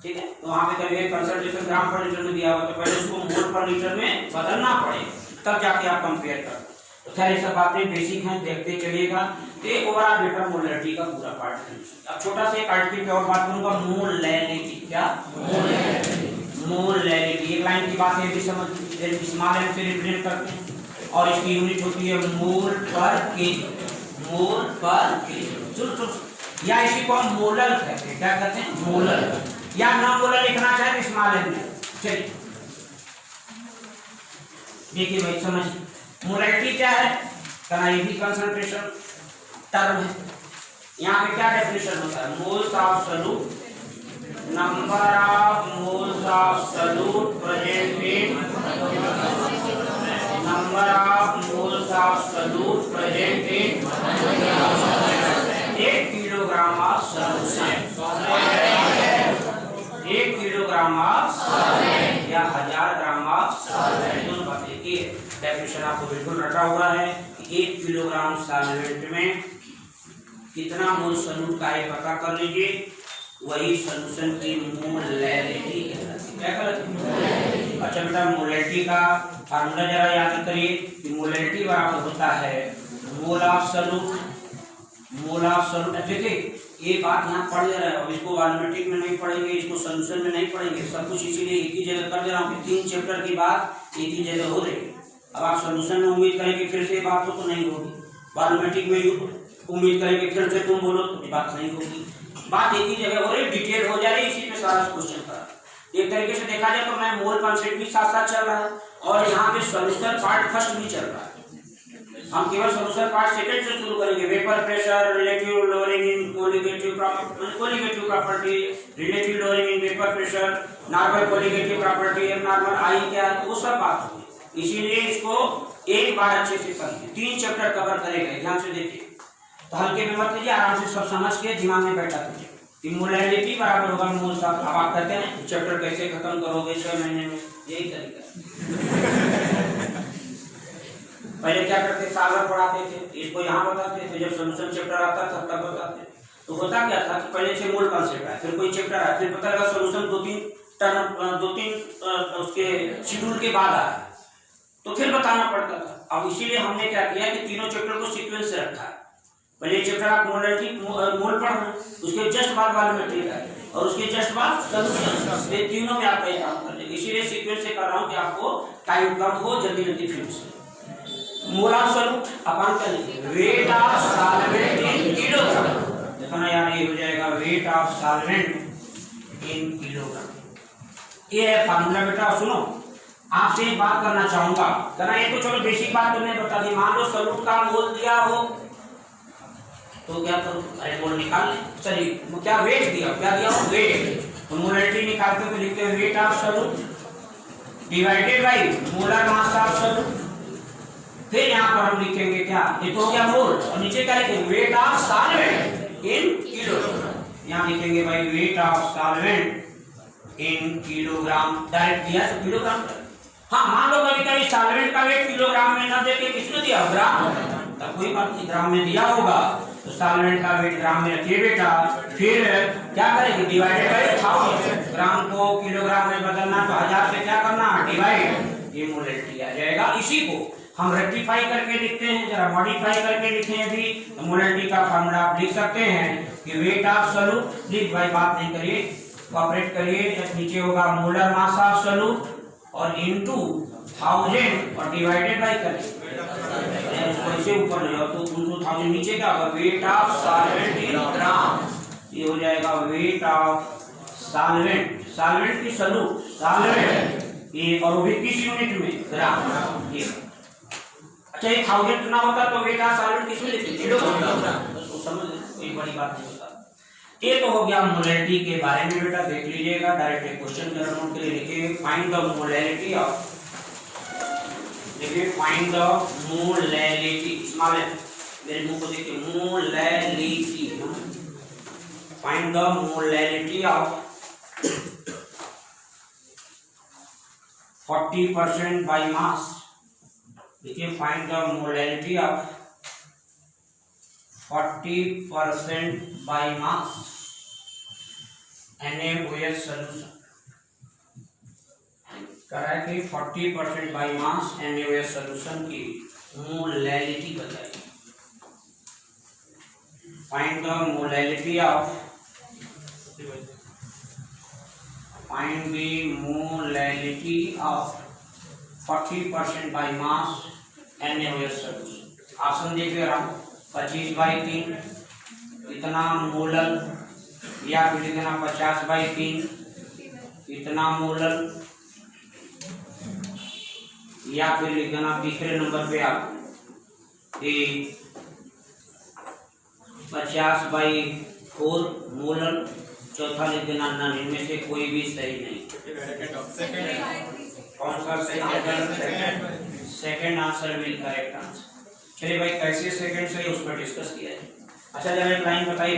ठीक है। तो वहां पे कभी कंसंट्रेशन ग्राम पर लीटर में दिया हुआ तो पहले उसको मोल पर लीटर में बदलना पड़ेगा, तब जाके आप कंपेयर कर। तो खैर ये सब बातें बेसिक हैं, देखते चलिएगा। ये ओवरऑल बेटा मोलैरिटी का पूरा पार्ट है। अब छोटा सा एक आर्टिकल की और बात करूंगा, मोलैरिटी। क्या? मोलैरिटी। एक लाइन की बात है, भी समझ, स्मॉल एम से रिप्रेजेंट करते हैं और इसकी यूनिट होती है मोल पर केजी। मोल पर केजी। सुन या इसी को हम मोलर कहते हैं। क्या कहते हैं? मोलर। या नॉन मोलर लिखना चाहे तो स्मॉल एम में। चलिए देखिए भाई, समझ मोलैरिटी क्या है? कहना ये भी कंसंट्रेशन टर्म है। यहाँ पे क्या डेफिनेशन होता है? Moles of solute, number of moles of solute present in, number of moles of solute present in 1 kilogram of solution. 1 kilogram of solvent या 1000 ग्राम ऑफ सॉल्वेंट। दोनों बातें की डेफिनेशन आपको बिल्कुल रटा हुआ है कि 1 किलोग्राम सॉल्वेंट में कितना मोल सॉल्यूट का है पता कर लीजिए, वही सॉल्यूशन की मोलैरिटी कहलाती है। क्या कहलाती है? अच्छा बेटा, मोलैरिटी का फार्मूला जरा याद करिए कि मोलैरिटी बराबर होता है मोल of solute. Mole of solute देखिए ये बात यहाँ पढ़ ले रहा है, अब इसको वॉल्यूमेट्रिक में नहीं पढ़ेंगे, इसको सॉल्यूशन में नहीं पढ़ेंगे, सब कुछ इसीलिए एक ही जगह कर दे रहा हूँ कि 3 चैप्टर की बात एक ही जगह हो रही है। अब आप सॉल्यूशन में उम्मीद करेंगे फिर से बात हो तो नहीं होगी, वॉल्यूमेट्रिक में उम्मीद करेंगे फिर से तुम बोलो तो बात नहीं होगी। बात एक ही जगह हो रही, डिटेल हो जा रही है, इसी पे सारा क्वेश्चन करा। एक तरीके से देखा जाए तो मैं मोल कॉन्सेप्ट भी साथ साथ चल रहा है और यहाँ पे सॉल्यूशन पार्ट फर्स्ट भी चल रहा है। हम केवल सॉल्यूशन पार्ट सेकंड से शुरू करेंगे। Vapour pressure, relative lowering in colligative property, relative lowering in vapour pressure, normal colligative property, normal I क्या है, वो सब बात होगी। इसीलिए इसको एक बार अच्छे से करेंगे, 3 चैप्टर कवर करेंगे। ध्यान से देखिए, तो हल्के में मत लीजिए, आराम से सब समझ के दिमाग में बैठा कीजिए। मोलैरिटी बराबर होगा मोल साथ। अब आप कहते हैं चैप्टर कैसे खत्म करोगे 6 महीने में? यही तरीका। पहले क्या करते, साल भर पढ़ाते थे, इसको यहाँ बताते थे, जब सॉल्यूशन चैप्टर आता था तब बताते। तो होता क्या था कि पहले से मोल कॉन्सेप्ट है, फिर कोई चैप्टर है, फिर पता लगा सॉल्यूशन 2-3 उसके शेड्यूल के बाद आया, तो फिर बताना पड़ता था। अब इसीलिए हमने क्या किया कि तीनों चैप्टर को सीक्वेंस से रखा है। पहले चैप्टर आप मोल पढ़ रहे हैं, उसके जस्ट बाद वॉल्यूमेट्रिक है और उसके जस्ट बाद सॉल्यूशन, ये तीनों में आप काम कर लेंगे। इसीलिए सीक्वेंस से कर रहा हूँ कि आपको टाइम कम हो, जल्दी जल्दी फिनिश। मोल ऑफ सॉल्यूट अपन क्या लिखेंगे? Wait of solvent in kilogram. देखो ना यार, ये हो जाएगा wait of solvent in kilogram. ये है फार्मूला बेटा। सुनो, आपसे एक बात करना चाहूंगा, कहना ये तो चलो बेसिक बात तुमने बता दी। मान लो सॉल्यूट का मोल दिया हो तो क्या करो? अरे मोल निकाल ले। चलिए क्या वेट दिया, क्या दिया हो? वेट। तो मोलैरिटी निकालते तो लिखते हैं weight of solute divided by molar mass of solute. फिर यहाँ पर हम लिखेंगे क्या? ये तो हो गया मोल, और नीचे क्या लिखेंगे? Wait of solvent in kilogram. यहाँ लिखेंगे भाई wait of solvent in kilogram. Direct दिया तो किलोग्राम। हाँ, मान लो कभी कभी सॉल्वेंट का वेट किलोग्राम में ना देके किसने दिया? ग्राम। तब कोई बात नहीं, ग्राम में दिया होगा तो सॉल्वेंट का वेट ग्राम में रखिए बेटा। फिर क्या करेंगे? Divided by 1000। ग्राम को किलोग्राम में बदलना तो 1000 से क्या करना? डिवाइड। ये मोलैरिटी आ जाएगा। इसी को हम रेक्टिफाई करके लिखते हैं, जरा मॉडिफाई करके लिखें अभी। तो मोलैरिटी का फार्मूला आप लिख सकते हैं कि वेट ऑफ सॉल्यूट, लिख भाई बात नहीं करिए, कोऑपरेट करिए। नीचे होगा मोलर मास ऑफ सॉल्यूट और इनटू 1000 और डिवाइडेड बाय करिए। इसको ऐसे ऊपर ले जाओ तो 1000 नीचे क्या होगा? वेट ऑफ सॉल्वेंट इन ग्राम। ये हो जाएगा वेट ऑफ सॉल्वेंट, सॉल्वेंट की सॉल्यूट, सॉल्वेंट ये, और वो भी किस यूनिट में? ग्राम। ये अच्छा, 1000 ना होता तो वेट ऑफ सॉल्वेंट किसमें लिखते? किलोग्राम। तो समझ, कोई बड़ी बात नहीं होता। ये तो हो गया मोलैरिटी के बारे में बेटा, देख लीजिएगा। डायरेक्ट क्वेश्चन जरा नोट के लिए लिखिए, फाइंड द मोलैरिटी ऑफ, देखिए फाइंड द मोलैरिटी, स्मॉल है, मेरे मुंह को देखिए, molarity. Find the molarity of 40% by mass. देखिए find the molarity of 40% by mass NaOH solution करा कि 40% बाई मास NaOH सॉल्यूशन की मोलैलिटी बताइए। Find the molality of find the molality of 40% by mass NaOH solution। Option देखिए आप 25/3 इतना molal, या फिर इतना 50/3 इतना मोलल, या फिर लिखना तीसरे नंबर पे आप 50/4 मोलल, चौथा लिख देना नन। इनमें से कोई भी सही नहीं। कौन सा सही है? Second answer will correct answer. चलिए भाई कैसे सेकंड सही उस पर डिस्कस किया है। अच्छा जरा एक लाइन बताइए।